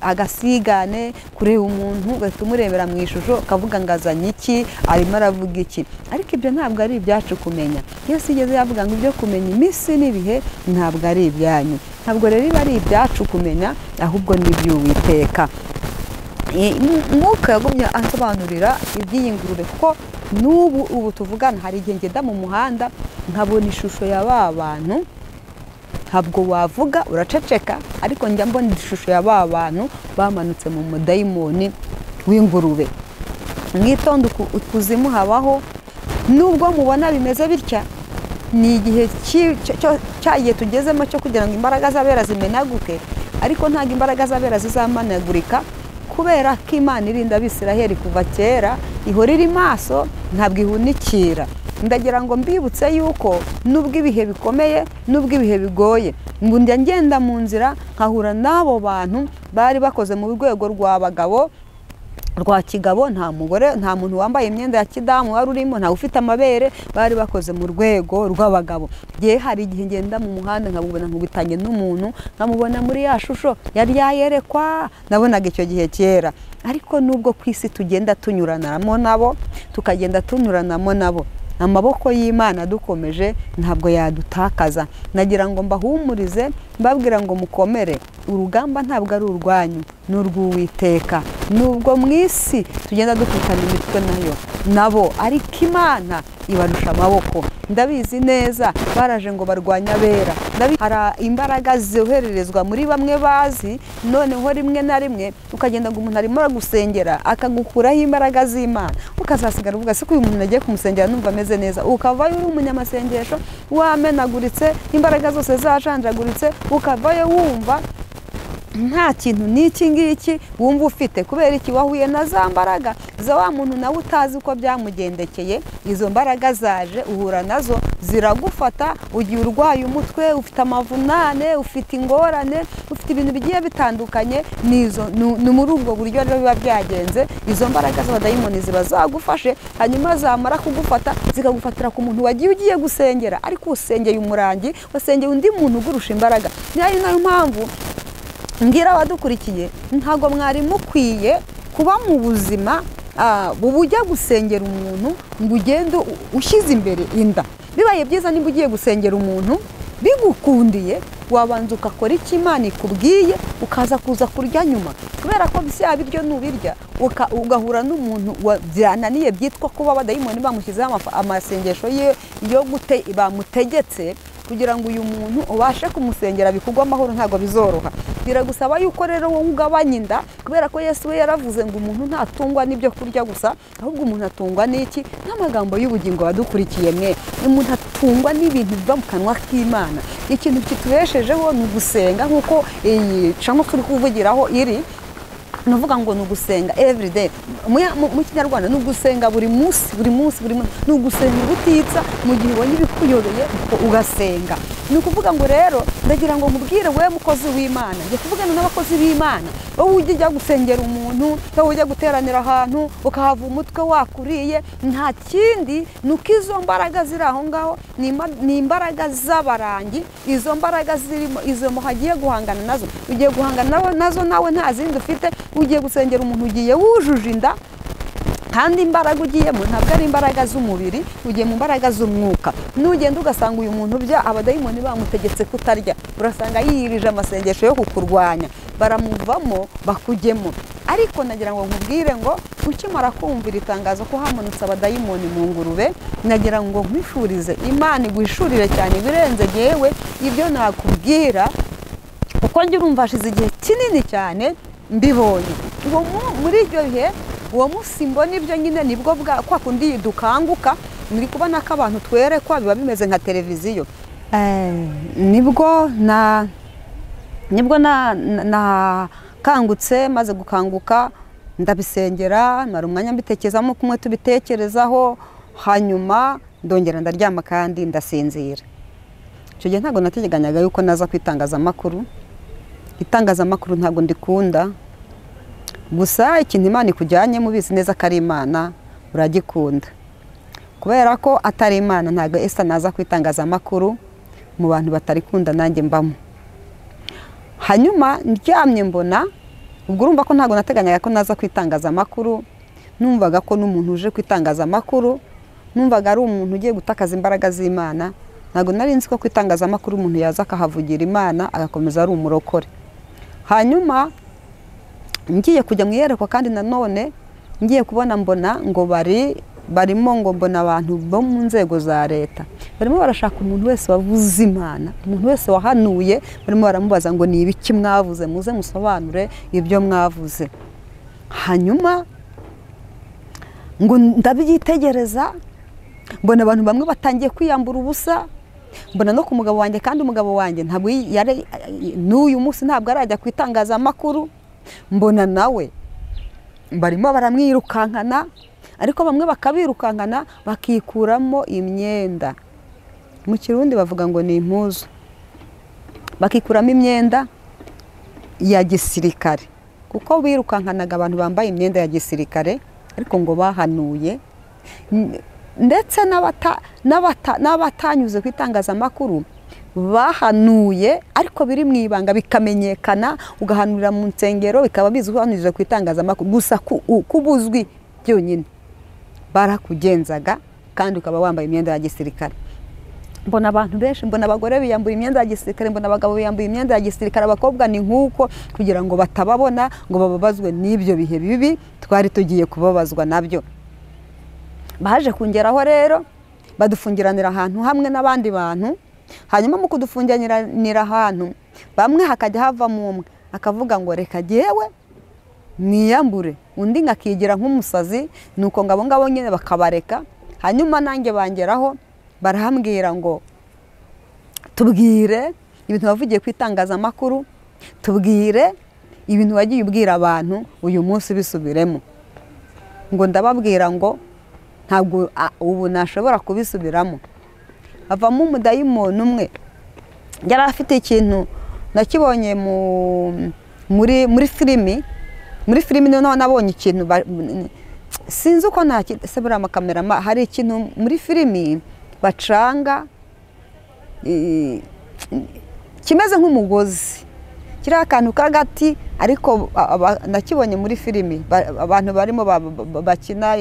agasigane, kureba umuntu ugahita umurebera mu ishusho ukavuga ngo azanye iki, arimo aravuga iki. Ariko ibyo ntabwo ari ibyacu kumenya. Yesu yigeze yavuga ngo ibyo kumenya iminsi n'ibihe ntabwo ari ibyanyu. Ntabwo rero biba ari ibyacu kumenya, ahubwo ni iby'Uwiteka. Mwuka yagumye ansobanurira iby'iyi ngurube, kuko ubu tuvugana hari igihe ngenda mu muhanda nkabona ishusho ya ba bantu, ntabwo wavuga uraceceka, ariko njya mbona ishusho ya ba bantu bamanutse mu mudayimoni w'ingurube. Mwitonde, ukuzimu habaho, nubwo mubona bimeze bitya, ni igihe cyagiye tugezemo cyo kugira ngo imbaraga z'abera zimenaguke, ariko ntabwo imbaraga z'abera zizamanagurika, kubera ko Imana irinda Abisiraheli kuva kera, ihora iri maso, ntabwo ihunikira. Ndagira ngo mbibutse yuko nubwo ibihe bikomeye, nubwo ibihe bigoye, njya ngenda mu nzira nkahura n'abo bantu bari bakoze mu rwego rw'abagabo, rwa kigabo, nta mugore, nta muntu wambaye imyenda ya kidamu wari urimo, nta ufite amabere, bari bakoze mu rwego rw'abagabo. Gihe hari igihe ngenda mu muhanda nkabubona nkubitanye n'umuntu, nkamubona muri ya shusho yari yayerekwa, nabonaga icyo gihe kera. Ariko nubwo ku isi tugenda tunyuranamo nabo, tukagenda tunyuranamo nabo, amaboko y'Imana dukomeje ntabwo yadutakaza. Nagira ngo mbahumurize, mbabwira ngo mukomere, urugamba ntabwo ari urwanyu, ni urw'Uwiteka. Nubwo mu isi tugenda dukutana imitwe nabo, ariko Imana ibarusha amaboko. ndabizi neza baraje ngo barwanya abera. Hari imbaraga zohererezwa muri bamwe bazi, noneho rimwe na rimwe ukagenda ngo umuntu arimo gusengera akagukuraho imbaraga z'Imana, ukazasigara uvuga se ko uyu muntu agiye kumusengera numva ameze neza, ukavayo uri umunyamasengesho wamenaguritse, imbaraga zose zajanjaguritse, ukavayo wumva nta kintu n'iki ngiki wumva ufite. Kubera iki? Wahuye na za mbaraga za wa muntu nawe utazi uko byamugendekeye. Izo mbaraga zaje uhura nazo ziragufata, ugiye urwaye umutwe, ufite amavunane, ufite ingorane, ufite ibintu bigiye bitandukanye. Ni muri ubwo buryo rero biba byagenze. Izo mbaraga z'abadayimoni ziba zagufashe, hanyuma zamara kugufata zikagufatira ku muntu wagiye ugiye gusengera, ariko usengeye umurangi, wasengeye undi muntu ugurusha imbaraga. Nayo mpamvu mbwira abadukurikiye, ntago mwari mukwiye kuba mu buzima bujya gusengera umuntu ngo ugende ushyize imbere inda. Bibaye byiza niba ugiye gusengera umuntu bigukundiye, wabanza ugakora icyo Imana ikubwiye, ukaza kuza kurya nyuma. Kubera ko bya biryo nubirya ugahura n'umuntu byananiye, byitwa kuba abadayimoni bamushyizeho amasengesho ye yo bamutegetse kugira ngo uyu muntu ubashe kumusengera bikugwa amahoro, ntabwo bizoroha. Biragusaba yuko rero wowe ugabanya inda, kubera ko Yesu we yaravuze ngo umuntu ntatungwa n'ibyo kurya gusa, ahubwo umuntu atungwa n'iki? N'amagambo y'ubugingo. Badukurikiye mwe, umuntu atungwa n'ibintu biva mu kanwa k'Imana. Ikintu kitubeshejeho ni ugusenga, nk'uko iyi camo turi kuvugiraho iri, nuvuga ngo ni ugusenga every day. Mu Kinyarwanda ni ugusenga buri munsi, ni ugusenga ubutitsa. Mu gihe ubonye ibikuyobeye ugasenga. Ni ukuvuga ngo rero ndagira ngo mubwire we mukozi w'Imana, njye kuvugana n'abakozi b'Imana, wowe ujya gusengera umuntu, wowe ujya guteranira ahantu ukahava umutwe wakuriye, nta kindi nuko izo mbaraga ziri aho ngaho ni imbaraga z'abarangi. Izo mbaraga zirimo izo muhagiye guhangana nazo, ugiye guhangana nazo nawe nta zindi ufite. Ugiye gusengera umuntu ugiye wujuje inda, kandi imbaraga ugiyemo ntabwo ari imbaraga z'umubiri, ugiye mu mbaraga z'umwuka. Nugenda ugasanga uyu muntu abadayimoni bamutegetse kutarya, urasanga yiyirije amasengesho yo kukurwanya, baramuvamo bakujyemo. Ariko nagira ngo nkubwire ngo ukimara kumvira itangazo ko hamanutse abadayimoni mu ngurube, nagira ngo nkwifurize Imana iguhishurire cyane ibirenze yewe ibyo nakubwira, kuko njye urumva hashize igihe kinini cyane mbibonye. Muri ibyo bihe uwo munsi mbona ibyo nyine nibwo kwa kundi dukanguka, muri kubona ko abantu twerekwa biba bimeze nka televiziyo. Nibwo nakangutse, maze gukanguka ndabisengera, mara umwanya mbitekerezamo kumwe tubitekerezaho, hanyuma ndongera ndaryama kandi ndasinzira. Icyo gihe ntabwo nateganyaga yuko naza kwitangazamakuru. Itangazamakuru ntabwo ndikunda, gusa ikintu Imana ikujyanye mubizi neza ko ari Imana uragikunda. Kubera ko atari Imana ntabwo Esther naza kwitangazamakuru mu bantu batarikunda nanjye mbamo. Hanyuma ndyamye mbona, ubwo urumva ko ntabwo nateganyaga ko naza kwitangazamakuru. Numvaga ko n'umuntu uje kwitangazamakuru, numvaga ari umuntu ugiye gutakaza imbaraga z'Imana. Ntabwo nari nzi ko kwitangazamakuru umuntu yaza akahavugira Imana agakomeza ari umurokore. Hanyuma ngiye kujya mu iyerekwa, kandi nanone ngiye kubona mbona ngo barimo ngo mbona abantu bo mu nzego za leta barimo barashaka umuntu wese wavuze Imana, umuntu wese wahanuye, barimo baramubaza ngo ni ibiki mwavuze, muze musobanure ibyo mwavuze. Hanyuma ngo ndabyitegereza, mbona abantu bamwe batangiye kwiyambura ubusa, mbona no ku mugabo wanjye, kandi umugabo wanjye ntabwo n'uyu munsi ntabwo arajya kwitangazamakuru. Mbona nawe barimo baramwirukankana, ariko bamwe bakabirukankana bakikuramo imyenda. Mu Kirundi bavuga ngo ni impuzu. Bakikuramo imyenda ya gisirikare, kuko birukankanaga abantu bambaye imyenda ya gisirikare, ariko ngo bahanuye. Ndetse n'abatanyuze ku itangazamakuru bahanuye, ariko biri mu ibanga bikamenyekana, ugahanurira mu nsengero bikaba bizwi hanyuze ku itangazamakuru, gusa kubuzwi byonyine barakugenzaga, kandi ukaba wambaye imyenda ya gisirikare. Mbona abantu benshi, mbona abagore biyambuye imyenda ya gisirikare, mbona abagabo biyambuye imyenda ya gisirikare, abakobwa ni nk'uko, kugira ngo batababona ngo bababazwe n'ibyo bihe bibi twari tugiye kubabazwa nabyo. Baje kungeraho rero badufungiranira ahantu hamwe n'abandi bantu. Hanyuma mu kudufungiranira ahantu bamwe hakajya havamo umwe akavuga ngo reka jyewe niyambure, undi ngakigira nk'umusazi, nuko ngabo ngabo nyine bakabareka. Hanyuma nanjye bangeraho barahambwira ngo tubwire ibintu wavugiye ku itangazamakuru, tubwire ibintu wagiye ubwira abantu uyu munsi bisubiremo. Ngo ndababwira ngo ntabwo ubu nashobora kubisubiramo. Havamo umudayimoni umwe yari afite ikintu nakibonye muri filimi. Muri filimi noneho nabonye ikintu sinzi uko se buriya amakamera hari ikintu muri filimi bacanga kimeze nk'umugozi, kiriho akantu k'agati, ariko nakibonye muri filimi abantu barimo bakina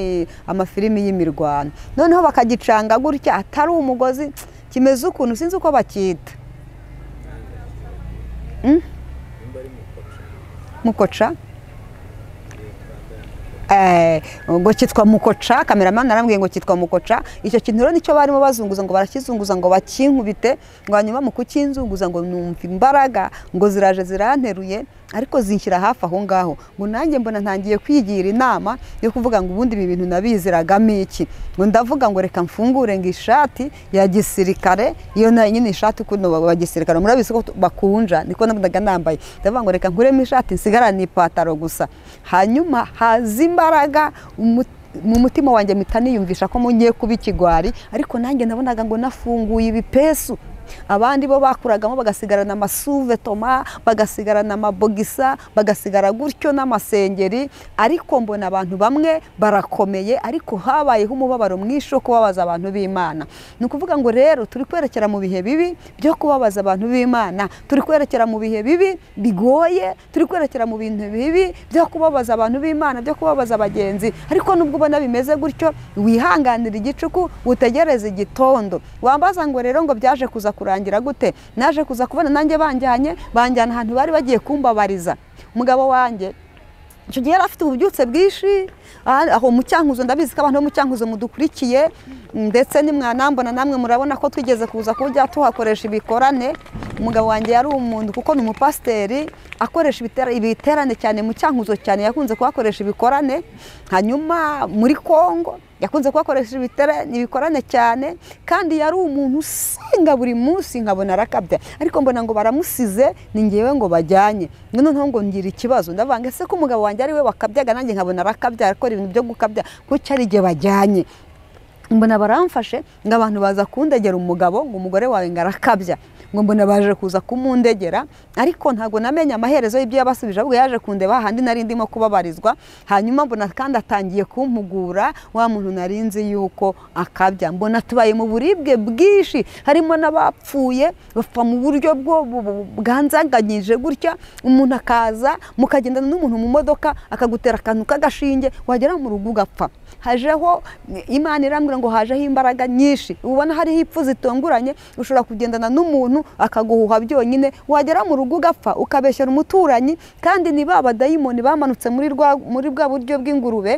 amafilimi y'imirwano, noneho bakagicanga gutya atari umugozi, kimeze ukuntu sinzi uko bakita. Mukoca ngo kitwa mukoca, kameramani arambwiye ngo kitwa mukoca. Icyo kintu rero nicyo barimo bazunguza ngo barakizunguza ngo bakinkubite, ngo hanyuma mu kukinzunguza ngo numva imbaraga ngo ziraje ziranteruye, ariko zinshyira hafi aho ngaho. Ngo nanjye mbona ntangiye kwigira inama yo kuvuga ngo ubundi ibi bintu nabiziragamo iki. Ngo ndavuga ngo reka mfungure ngo ishati ya gisirikare, iyo nyine ishati kuno wa gisirikare murabizi ko bakunja, niko nabaga nambaye. Ndavuga ngo reka nkuremo ishati nsigarane ipataro gusa. Hanyuma haza imbaraga mu mutima wanjye mpita niyumvisha ko ngiye kuba ikigwari, ariko nanjye nabonaga ngo nafunguye ibipesu. Abandi bo bakuragamo bagasigarana amasuve toma, bagasigarana amabogisa, bagasigara gutyo n'amasengeri, ariko mbona abantu bamwe barakomeye, ariko habayeho umubabaro mwinshi wo kubabaza abantu b'Imana. Ni ukuvuga ngo rero turi kwerekera mu bihe bibi byo kubabaza abantu b'Imana, turi kwerekera mu bihe bibi bigoye, turi kwerekera mu bintu bibi byo kubabaza abantu b'Imana, byo kubabaza abagenzi. Ariko nubwo ubona bimeze gutyo, wihanganira igicuku, utegereze igitondo. Wambaza ngo rero ngo byaje kuza kurangira gute? Naje kuza kubona nanjye banjyana ahantu bari bagiye kumbabariza. Umugabo wanjye icyo gihe yari afite ububyutse bwinshi, aho mu Cyankuzo, ndabizi ko abantu bo mu Cyankuzo mudukurikiye, ndetse nimwanambona namwe murabona ko twigeze kuza kujya tuhakoresha ibikorane. Umugabo wanjye yari umuntu kuko ni umupasiteri, akoresha ibiterane cyane mu Cyankuzo, cyane yakunze kuhakoresha ibikorane. Hanyuma muri Kongo yakunze kuhakoresha ibikorane cyane, kandi yari umuntu usenga buri munsi, nkabona arakabya. Ariko mbona ngo baramusize, ni ngewe ngo bajyanye. Noneho ngo ngira ikibazo, ndavuga ese ko umugabo wanjye ari we wakabyaga, nanjye nkabona arakabya, akora ibintu byo gukabya, kuko ari igihe bajyanye. Mbona baramfashe ngo abantu baza kundegera umugabo, ngo umugore wawe ngarakabya. Ngo mbona baje kuza kumundegera, ariko ntago namenye amaherezo y'ibyo yabasubije, ahubwo yaje kundeba handi nari ndimo kubabarizwa. Hanyuma mbona kandi atangiye kumpugura, wa muntu narinzi yuko akabya. Mbona tubaye mu buribwe bwinshi, harimo n'abapfuye bapfa mu buryo bwanzanganyije gutya. Umuntu akaza mukagendana n'umuntu mu modoka akagutera akantu k'agashinge, wagera mu rugo ugapfa. Hajeho Imana irambwira ngo hajeho imbaraga nyinshi. Ubona hariho ipfu zitonguranye, ushobora kugendana n'umuntu akaguhuha byonyine, wagera mu rugo ugapfa, ukabeshyera umuturanyi. Kandi ni ba badayimoni bamanutse muri bwa buryo bw'ingurube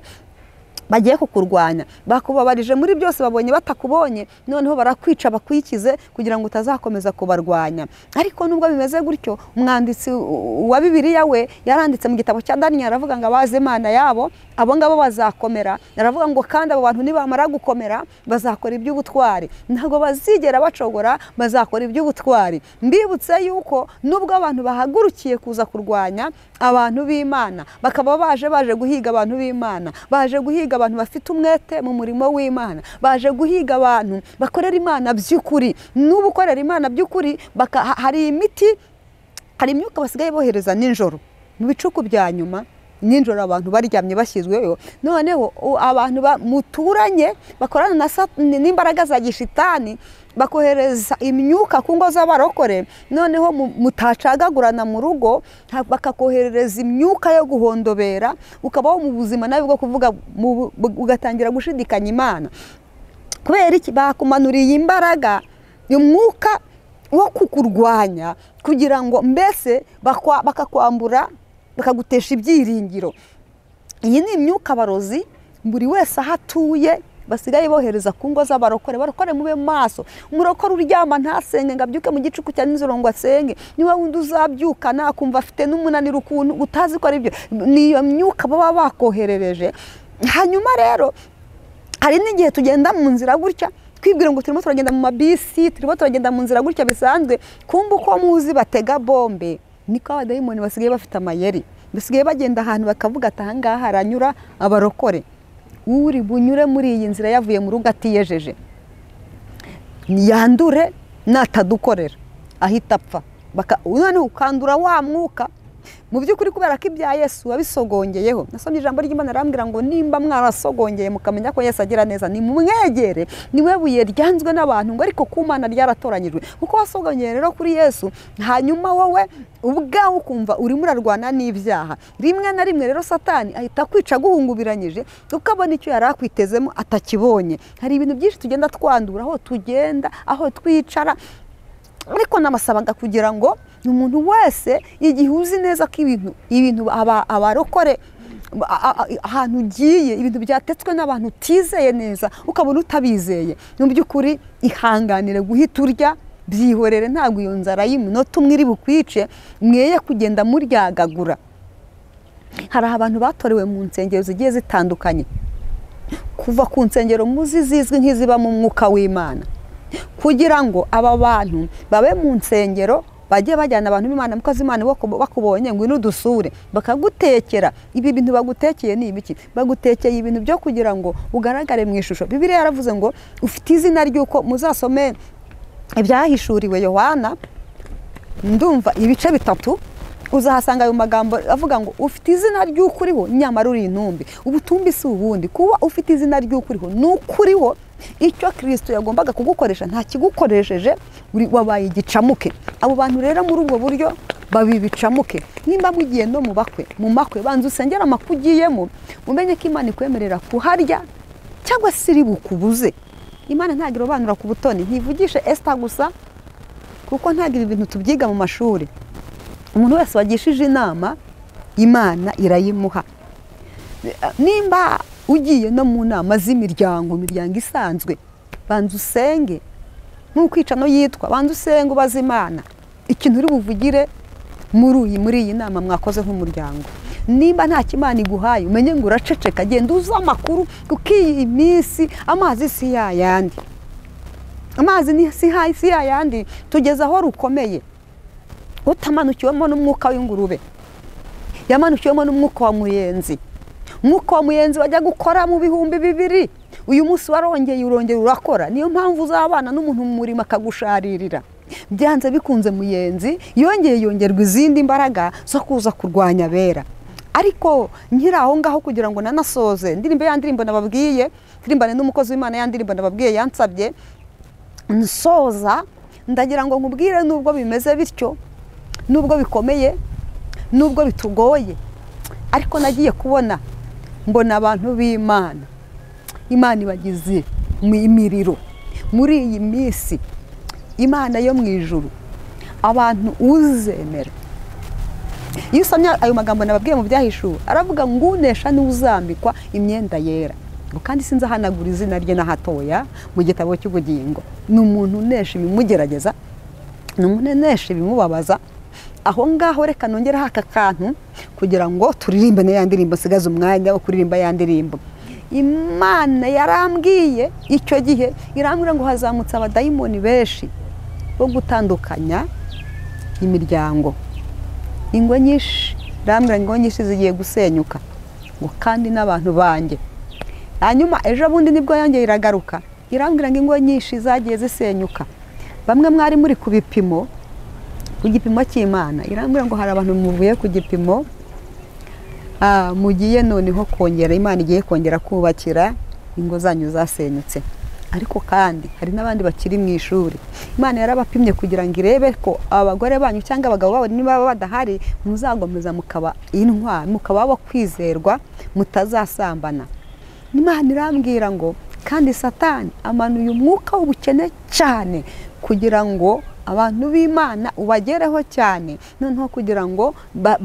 bagiye kukurwanya, bakubabarije muri byose, babonye batakubonye, noneho barakwica bakwikize kugira ngo utazakomeza kubarwanya. Ariko nubwo bimeze gutyo, umwanditsi wa Bibiliya we yaranditse mu gitabo cya Daniyeli, aravuga ngo abaze Imana yabo, abo ngabo bazakomera. Aravuga ngo kandi abo bantu nibamara gukomera bazakora iby'ubutwari, ntabwo bazigera bacogora, bazakora iby'ubutwari. Mbibutse yuko nubwo abantu bahagurukiye kuza kurwanya abantu b'Imana, bakaba baje guhiga abantu b'Imana, baje guhiga abantu bafite umwete mu murimo w'Imana, baje guhiga abantu bakorera Imana by'ukuri. N'ubu ukorera Imana by'ukuri, hari imyuka basigaye bohereza nijoro mu bicuku bya nyuma. Nijoro abantu baryamye bashyizweho, noneho abantu muturanye bakorana n'imbaraga za gishitani, bakohereza imyuka ku ngo z'abarokore. Noneho mutacagagurana mu rugo, bakakoherereza imyuka yo guhondobera, ukabaho mu buzima nawe bwo kuvuga, ugatangira gushidikanya Imana. Kubera iki? Bakumanuriye imbaraga, umwuka wo kukurwanya, kugira ngo mbese bakakwambura, bakagutesha ibyiringiro. Iyi ni imyuka barozi, buri wese aho atuye basigaye bohereza ku ngo z'abarokore. Barokore mube maso. Umurokore uryama ntasenge ngo abyuke mu gicuku cya nijoro ngo asenge, niwe wundi uzabyuka nakumva afite n'umunaniro ukuntu utazi ko ari byo. Niyo myuka baba bakoherereje. Hanyuma rero hari n'igihe tugenda mu nzira gutya twibwira ngo turimo turagenda mu mabisi, turimo turagenda mu nzira gutya bisanzwe, kumva uko muzi batega bombe. Niko abadayimoni basigaye bafite amayeri, basigaye bagenda ahantu bakavuga ati aha ngaha haranyura abarokore, uri bunyure muri iyi nzira yavuye mu rugo atiyejeje yandure natadukorera ahita apfa. None ukandura wa mwuka mu by'ukuri kubera ko ibya Yesu wabisogongeyeho. Nasomye ijambo ry'Imana arambwira ngo nimba mwarasogongeye mukamenya ko Yesu agira neza, ni mumwegere, niwe buye ryanzwe n'abantu, ngo ariko ku Mana ryaratoranyijwe. Kuko wasogongeye rero kuri Yesu, hanyuma wowe ubwawe ukumva urimo urarwana n'ibyaha. Rimwe na rimwe rero Satani ahita kwica guhungubiranyije, ukabona icyo yari akwitezemo atakibonye. Hari ibintu byinshi tugenda twandura aho tugenda, aho twicara. Ariko nabasabaga kugira ngo umuntu wese igihe uzi neza ko ibintu abarokore ahantu ugiye ibintu byatetswe n'abantu utizeye neza, ukabona utabizeye, mu by'ukuri ihanganire guhita urya, byihorere. Ntabwo iyo nzara y'umunota umwe iri bukwice, mweye kugenda muryagagura. Hari abantu batorewe mu nsengero zigiye zitandukanye, kuva ku nsengero muzi zizwi nk'iziba mu mwuka w'Imana, kugira ngo aba bantu babe mu nsengero bajye bajyana abantu b'Imana, mukozi Imana bakubonye ngo inudusure bakagutekera. Ibi bintu bagutekeye ni ibiki? Bagutekeye ibintu byo kugira ngo ugaragare mu ishusho. Bibiliya yaravuze ngo ufite izina ry'uko, muzasome ibyahishuriwe Yohana ndumva ibice 3, uzahasanga ayo magambo avuga ngo ufite izina ry'uko uriho nyamara uri intumbi. Ubutumbi si ubundi, kuba ufite izina ry'uko uriho n'ukuriho. Icyo Kristo yagombaga kugukoresha nta kigukoresheje, wabaye igicamuke. Abo bantu rero muri ubwo buryo babibicamuke. Nimba mugiye no mu makwe banza usengera amakugiyemo, umenye ko Imana ikwemerera kuharya cyangwa se iri bukubuze. Imana ntago irobanura ku butoni, ntivugishe Esther gusa, kuko ntago ibi bintu tubyiga mu mashuri. Umuntu wese wagishije inama Imana irayimuha. Nimba ugiye no mu nama z'imiryango isanzwe, banza usenge. N'ukwica no yitwa, banza usenge ubaza Imana ikintu uri buvugire muri iyi nama mwakoze nk'umuryango. Nimba nta kimana iguhaye, umenye ngo uraceceka, genda uza amakuru, kuko iyi minsi amazi si yayandi. Amazi ni si yayandi, tugeze aho rukomeye. Utamanukiwemo n'umwuka w'ingurube, yamanukiwemo n'umwuka wa muyenzi. Umwuka wa muyenzi wajya gukora mu 2000, uyu munsi warongeye urongera urakora. Niyo mpamvu uzabana n'umuntu mu murimo akagusharirira. Byanze bikunze muyenzi yongerwa izindi mbaraga zo kuza kurwanya bera. Ariko nkiri aho ngaho kugira ngo nanasoze ndirimbo nababwiye, ndirimbane n'umukozi w'Imana yandirimbo nababwiye yansabye nsoza, ndagira ngo nkubwire nubwo bimeze bityo, nubwo bikomeye, nubwo bitugoye, ariko nagiye kubona mbona abantu b'Imana, Imana ibagize mu imiriro muri iyi minsi. Imana yo mu ijuru, abantu uzemera. Iyo usomye ayo magambo nababwiye mu byahishuwe, aravuga ngo unesha n'uzambikwa imyenda yera. Kandi sinza hanagura izina rye na hatoya mu gitabo cy'ubugingo. Ni umuntu unesha ibimugerageza, ni umuntu unesha ibimubabaza. Aho ngaho reka nongeraho aka kantu kugira ngo turirimbe ya ndirimbo, sigaza umwanya wo kuririmba ya ndirimbo. Imana yarambwiye icyo gihe, irambwira ngo hazamutse abadayimoni benshi bo gutandukanya imiryango. Ingo nyinshi, irambwira ngo nyinshi zigiye gusenyuka, ngo kandi n'abantu banjye. Hanyuma ejo bundi nibwo yongeye iragaruka, irambwira ngo ingo nyinshi zagiye zisenyuka. Bamwe mwari muri ku bipimo, ku gipimo cy'Imana, irambwira ngo hari abantu muvuye ku gipimo, mugiye noneho kongera, Imana igiye kongera kubakira ingo zanyu zasenyutse. Ariko kandi hari n'abandi bakiri mu ishuri, Imana yarabapimye kugira ngo irebe ko abagore banyu cyangwa abagabo babo niba badahari, muzagomeza mukaba intwari, mukaba abo kwizerwa, mutazasambana. Imana irambwira ngo kandi Satani amanuye umwuka w'ubukene cyane kugira ngo abantu b'Imana ubagereho cyane, noneho kugira ngo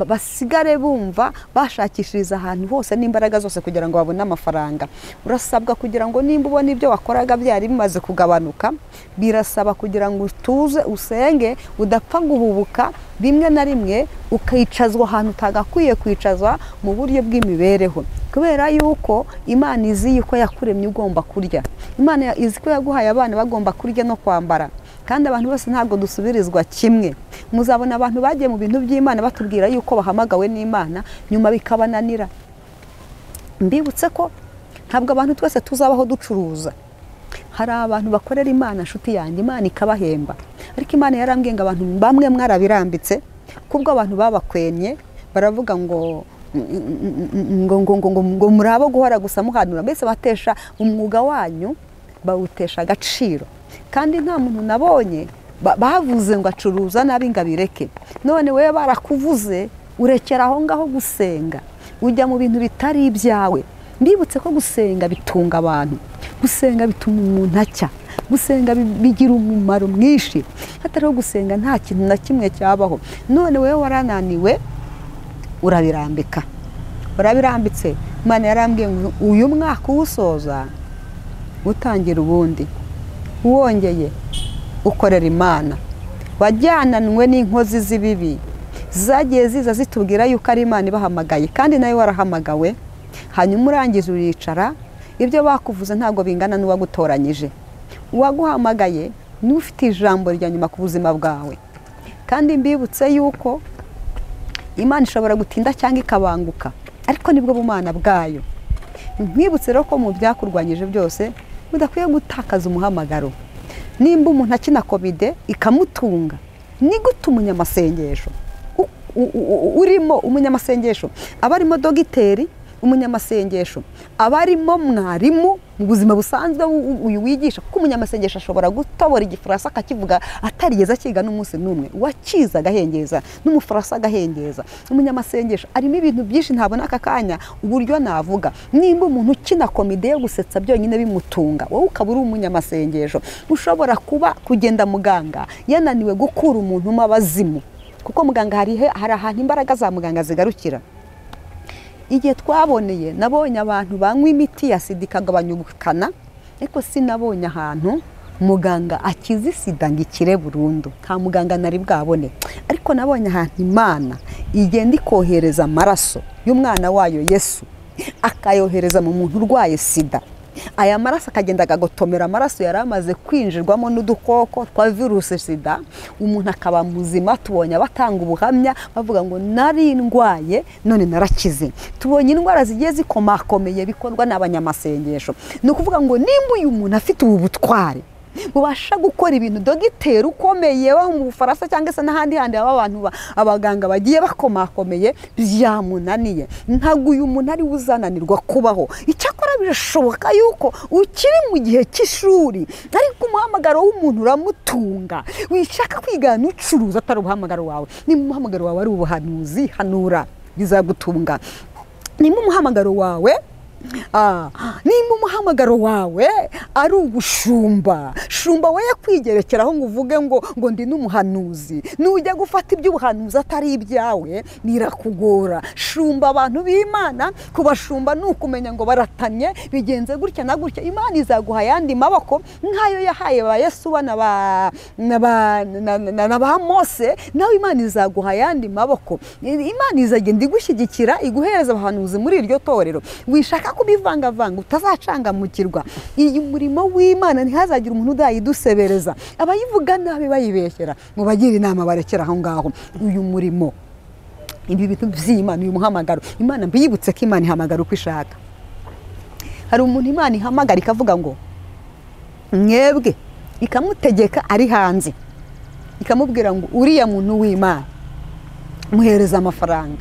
basigare bumva bashakishiriza ahantu hose n'imbaraga zose kugira ngo babone amafaranga. Urasabwa kugira ngo nimba ubona ibyo wakoraga byari bimaze kugabanuka, birasaba kugira ngo utuze usenge, udapfa guhubuka rimwe na rimwe ukicazwa ahantu utagakwiye kwicazwa mu buryo bw'imibereho, kubera yuko Imana izi yuko yakuremye ugomba kurya. Imana izi ko yaguhaye abana bagomba kurya no kwambara, kandi abantu bose ntabwo dusubirizwa kimwe. Muzabona abantu bagiye mu bintu by'Imana batubwira yuko bahamagawe n'Imana, nyuma bikabananira. Mbibutse ko ntabwo abantu twese tuzabaho ducuruza. Hari abantu bakorera Imana, nshuti yanjye, Imana ikabahemba, ariko Imana yarambwiye ngo abantu bamwe mwarabirambitse kubwo abantu babakwenye, baravuga ngo murabo guhora gusa muhanura, mbese batesha umwuga wanyu, bawutesha agaciro. Kandi nta muntu nabonye bavuze ngo acuruza nabi ngo abireke. None wewe barakuvuze urekera aho ngaho gusenga, ujya mu bintu bitari ibyawe. Mbibutse ko gusenga bitunga abantu, gusenga bituma umuntu acya, gusenga bigira umumaro mwinshi. Hatariho gusenga nta kintu na kimwe cyabaho. None wewe warananiwe urabirambika, urabirambitse. Imana yarambwiye ngo uyu mwaka uwusoza utangira ubundi, wongeye ukorera Imana. Wajyananwe n'inkozi z'ibibi zagiye ziza zitubwira yuko ari Imana ibahamagaye, kandi nawe warahamagawe. Hanyuma urangije uricara, ibyo bakuvuze ntabwo bingana n'uwagutoranyije. Uwaguhamagaye ni ufite ijambo rya nyuma ku buzima bwawe. Kandi mbibutse yuko Imana ishobora gutinda cyangwa ikabanguka, ariko nibwo bumana bwayo. Mwibutse rero ko mu byakurwanyije byose udakwiye gutakaza umuhamagaro. Nimba umuntu akina komide ikamutunga, ni gute umunyamasengesho urimo umunyamasengesho aba arimo dogiteri, umunyamasengesho aba arimo mwarimu mu buzima busanzwe uyu wigisha, kuko umunyamasengesho ashobora gutobora igifaransa akakivuga atarigeze akiga n'umunsi n'umwe, wakiza agahengeza n'umufaransa agahengeza. Umunyamasengesho arimo ibintu byinshi ntabona aka kanya uburyo navuga. Nimba umuntu ukina komide yo gusetsa byonyine bimutunga, wowe ukaba uri umunyamasengesho, ushobora kuba kugenda muganga yananiwe gukura umuntu mu abazimu, kuko muganga hari ahantu imbaraga za muganga zigarukira. Igihe twaboneye nabonye abantu banywa imiti ya sida ikagabanya ubukana, ariko sinabonye ahantu muganga akiza sida ngo ikire burundu. Nta muganga nari bwabone, ariko nabonye ahantu Imana igenda ikohereza amaraso y'umwana wayo Yesu, akayohereza mu muntu urwaye sida. Aya maraso akagenda agagotomera amaraso yari amaze kwinjirwamo n'udukoko twa virusi sida, umuntu akaba muzima. Tubonye abatanga ubuhamya bavuga ngo nari ndwaye none narakize. Tubonye indwara zigiye zikomakomeye bikorwa n'abanyamasengesho. Ni ukuvuga ngo nimba uyu muntu afite ubu butware mubasha gukora ibintu dogiteri ukomeye wo mu Bufaransa cyangwa se n'ahandi handi abantu abaganga bagiye bakomakomeye byamunaniye, ntago uyu muntu ari uzananirwa kubaho. Icyakora birashoboka yuko ukiri mu gihe cy'ishuri, ariko umuhamagaro w'umuntu uramutunga. Wishaka kwigana ucuruza atari ubuhamagaro wawe. Nimba umuhamagaro wawe ari ubuhanuzi, hanura bizagutunga. Nimba umuhamagaro wawe nimba umuhamagaro wawe ari ubushumba, shumba we yakwigerekeraho ngo uvuge ngo ndi n'umuhanuzi, nujya gufata iby'ubuhanuzi atari ibyawe birakugora. Shumba abantu b'Imana, kubashumba ni ukumenya ngo baratanye bigenze gutya na gutya. Imana izaguha yandi maboko nk'ayo yahaye ba Yesu na ba Mose, nawe Imana izaguha yandi maboko. Imana izagenda igushyigikira, iguhereza abahanuzi muri iryo torero. Wishaka kubivangavanga utazacangamukirwa. Iyi murimo w'Imana ntihazagira umuntu udayidusebereza, abayivuga nabi bayibeshyera mu bagira inama barekera aho ngaho. Uyu murimo, ibi bintu by'Imana, uyu muhamagaro, Imana mbiyibutse ko Imana ihamagara uko ishaka. Hari umuntu Imana ihamagara ikavuga ngo mwebwe, ikamutegeka ari hanze, ikamubwira ngo uriya muntu w'Imana muhereza amafaranga.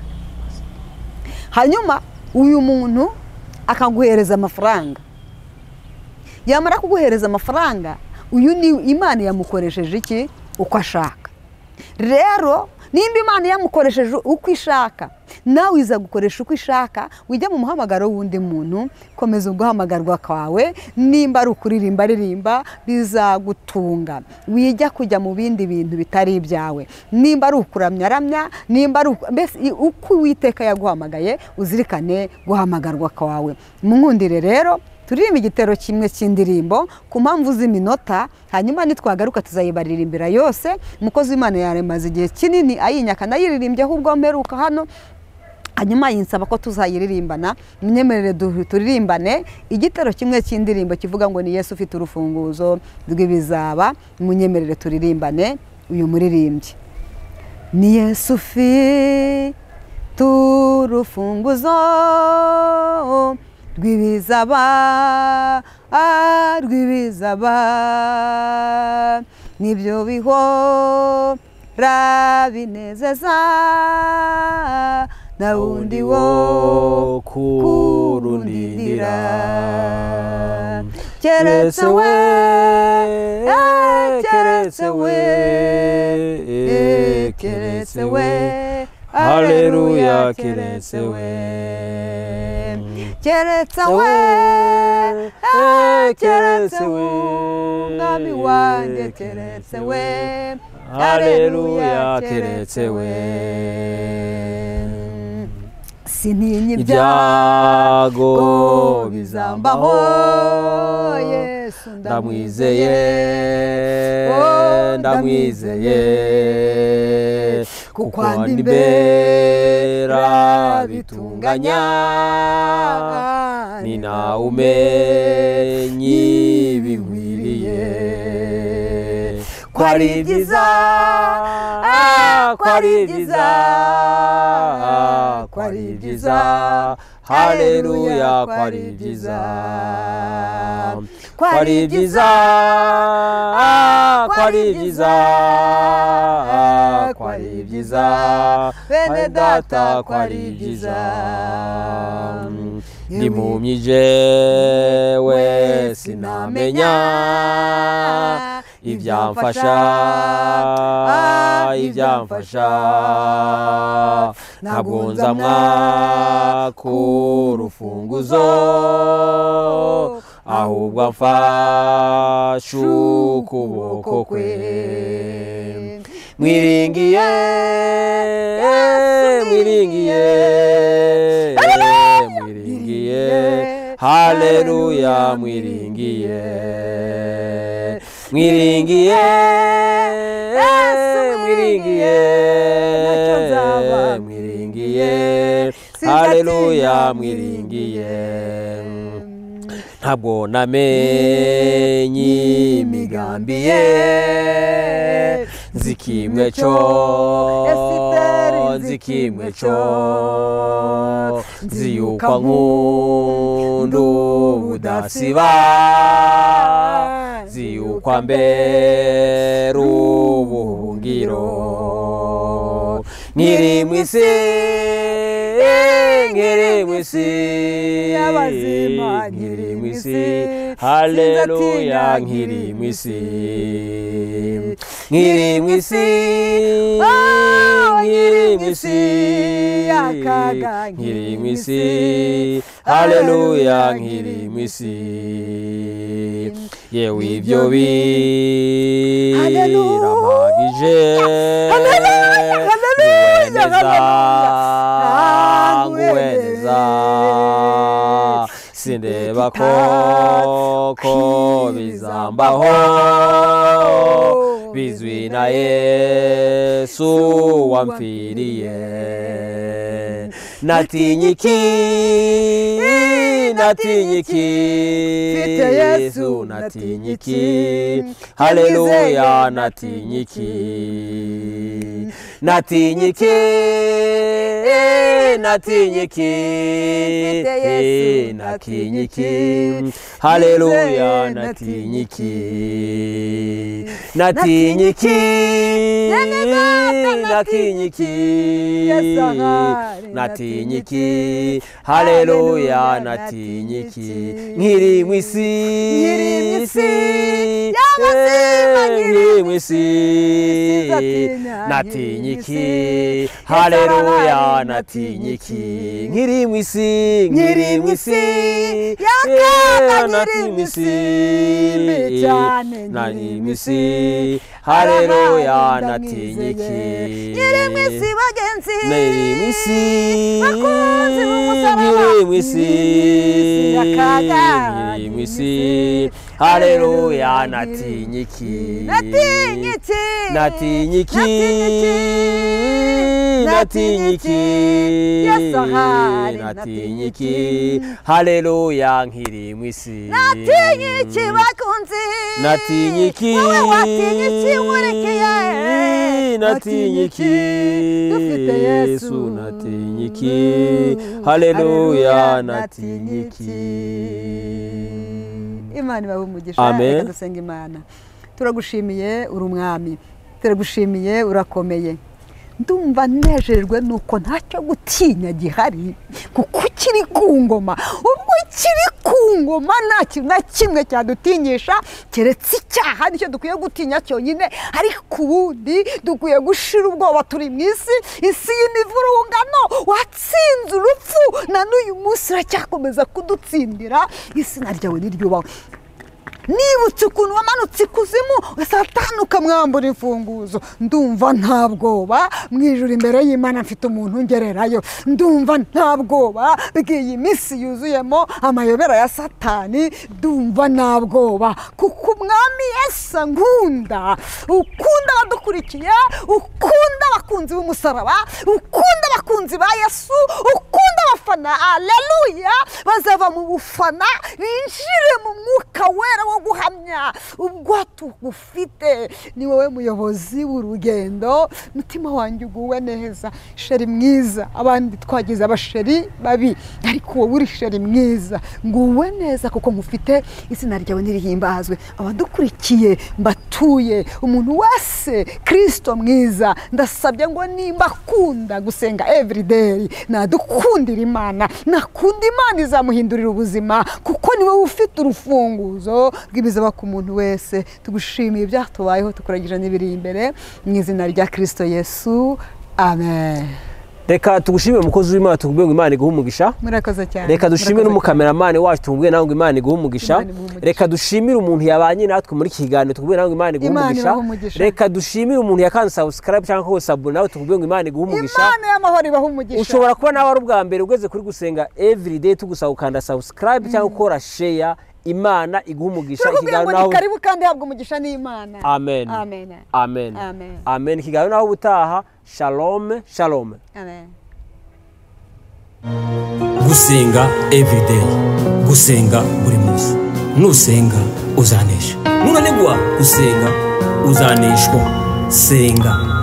Hanyuma uyu muntu akaguhereza amafaranga. Yamara kuguhereza amafaranga, uyu ni Imana yamukoresheje iki? Uko ashaka. Rero nimba Imana yamukoresheje uko ishaka, nawe iza gukoresha uko ishaka, wijya mu muhamagaro w'undi muntu, komeza uguhamagarwa kwawe, nimba ari ukuririmba aririmba bizagutunga, wijya kujya mu bindi bintu bitari ibyawe, nimba ari ukuramya aramya, nimba ari mbese uko Uwiteka yaguhamagaye uzirikane guhamagarwa kwawe. Munkundire rero turirimba igitero kimwe cy'indirimbo ku mpamvu z'iminota, hanyuma nitwagaruka tuzayibaririmbira yose. Umukozi w'Imana yaremaze igihe kinini ayinyaka, nayiririmbye ahubwo mperuka hano, hanyuma yinsaba ko tuzayiririmbana. Munyemerere turirimbane igitero kimwe cy'indirimbo kivuga ngo ni Yesu ufite urufunguzo rw'ibizaba. Munyemerere turirimbane uyu muririmbyi. Ni Yesu ufite urufunguzo rw'ibizaba, rw'ibizaba, nibyo bihora binezeza, na wundi wo kurundindira keretse we, keretse we, keretse we, haleluya, keretse we, keretse we, keretse we, mwami wanjye, keretse we, haleluya, keretse we. Sintinya ibyago bizambaho, Yesu ndamwizeye, ndamwizeye, kuko andimbera bitunganya, ni nawe umenye ibinkwiriye, ko ari byiza, ko ari byiza, ko ari byiza, haleluya, ko ari byiza, ko ari byiza, ko ari byiza, ko ari byiza, bene data, ko ari byiza. Nimpumyi jewe sinamenya ibyamfasha, ibyamfasha, ntabwo nza mwaka urufunguzo, ahubwo amfashe ukuboko kwe. Mwiringiye, mwiringiye, mwiringiye, haleluya, mwiringiye, mwiringiye, mwiringiye, mwiringiye, haleluya, mwiringiye. Ntabwo namenye imigambi ye, nzi kimwe cyo, nzi kimwe cyo, nzi yuko ankunda ubudasiba, nzi yuko ambera ubuhungiro. Nkiri mu isi, nkiri mu isi y'abazima, nkiri mu isi, haleluya, nkiri mu isi, nkiri mu isi, nkiri mu isi, nkiri mu isi, haleluya, nkiri mu isi. Yewe ibyo biramagije, nguweneza, sindeba ko bizambaho, bizwi na Yesu wampfiriye. Natinye iki, natinye iki, mfite Yesu, natinye iki, haleluya, natinye iki, natinye iki, natinye iki, mfite Yesu, natinye iki, haleluya, natinye iki, natinye iki, natinye iki, natinye iki, haleluya, natinye iki. Nkiri mu isi, nkiri mu isi y'abazima, nkiri nkiri mu isi natinye iki haleluya natinye iki nkiri mu isi natinye mu isi nari mu isi haleluya natinye iki nkiri mu isi bagenzi nari mu isi bakunzi b'umusaraba nkiri mu isi nkiri mu isi haleluya natinye iki natinye iki natinye iki natinye iki haleluya nkiri mu isi natinye iki bakunzi natinye iki wowe watinye iki nkurikiye natinye iki dufite Yesu natinye iki haleluya natinye iki. Imana ibahe umugisha. Reka dusenga Imana. Turagushimiye uri umwami, turagushimiye urakomeye. Ndumva nejejwe nuko ntacyo gutinya gihari kuko ukiri ku ngoma. Ubwo ukiri ku ngoma nta kintu na kimwe cyadutinyisha keretse icyaha nicyo dukwiye gutinya cyonyine, ariko ubundi dukwiye gushira ubwoba. Turi mu isi y'imivurungano, watsinze urupfu na n'uyu munsi uracyakomeza kudutsindira. Izina ryawe niryubahwe. Nibutse ukuntu wamanutse ikuzimu Satani ukamwambura imfunguzo, ndumva nta bwoba mu ijuru imbere y'Imana mfite umuntu ngererayo. Ndumva nta bwoba bw'iyi minsi yuzuyemo amayobera ya Satani, ndumva nta bwoba kuko umwami Yesu nkunda, ukunda abadukurikiye, ukunda abakunzi b'umusaraba, ukunda abakunzi ba Yesu, ukunda abafana. Haleluya, bazava mu bufana binjire mu mwuka wera wo guhamya ubwo tugufite. Ni wowe muyobozi w'urugendo, mutima wanjye uguwe neza. Sheri mwiza, abandi twagize abasheri babi, ariko wowe uri sheri mwiza, nguwe neza kuko nkufite. Izina ryawe nirihimbazwe. Abadukurikiye mbatuye umuntu wese Kristo mwiza, ndasabye ngo nimba akunda gusenga everyday nadukundira Imana, nakunda Imana izamuhindurira ubuzima kuko ni wowe ufite urufunguzo rw'ibizaba ku muntu wese. Tugushimiye ibyatubayeho, tukuragije n'ibiri imbere mu izina rya Kristo Yesu, amen. Reka tugushimire umukozi w'Imana, tukubwiye ngo Imana iguhe umugisha. Murakoze cyane. Reka dushimire n'umukameramani wacu, tukubwiye nawe ngo Imana iguhe umugisha. Reka dushimire umuntu yabanye natwe muri iki kiganiro, tukubwiye nawe ngo Imana iguhe umugisha. Reka dushimire umuntu yakanze subscribe cyangwa ko sabune, nawe tukubwiye ngo Imana iguhe umugisha. Imana y'amahoro ibahe umugisha. Ushobora kuba nawe ari ubwa mbere ugeze kuri gusenga everyday, tugusaba ukanda subscribe cyangwa ukora share. Imana iguha umugisha. Ikiganiro naho karibu kandi habwa umugisha n'Imana. Amen. Amen. Amen. Amen. Ikiganiro naho ubutaha. Shalom. Shalom. Amen. Gusenga everyday, gusenga buri munsi. Nusenga uzanesha, nunanigwa gusenga uzaneshwa. Senga.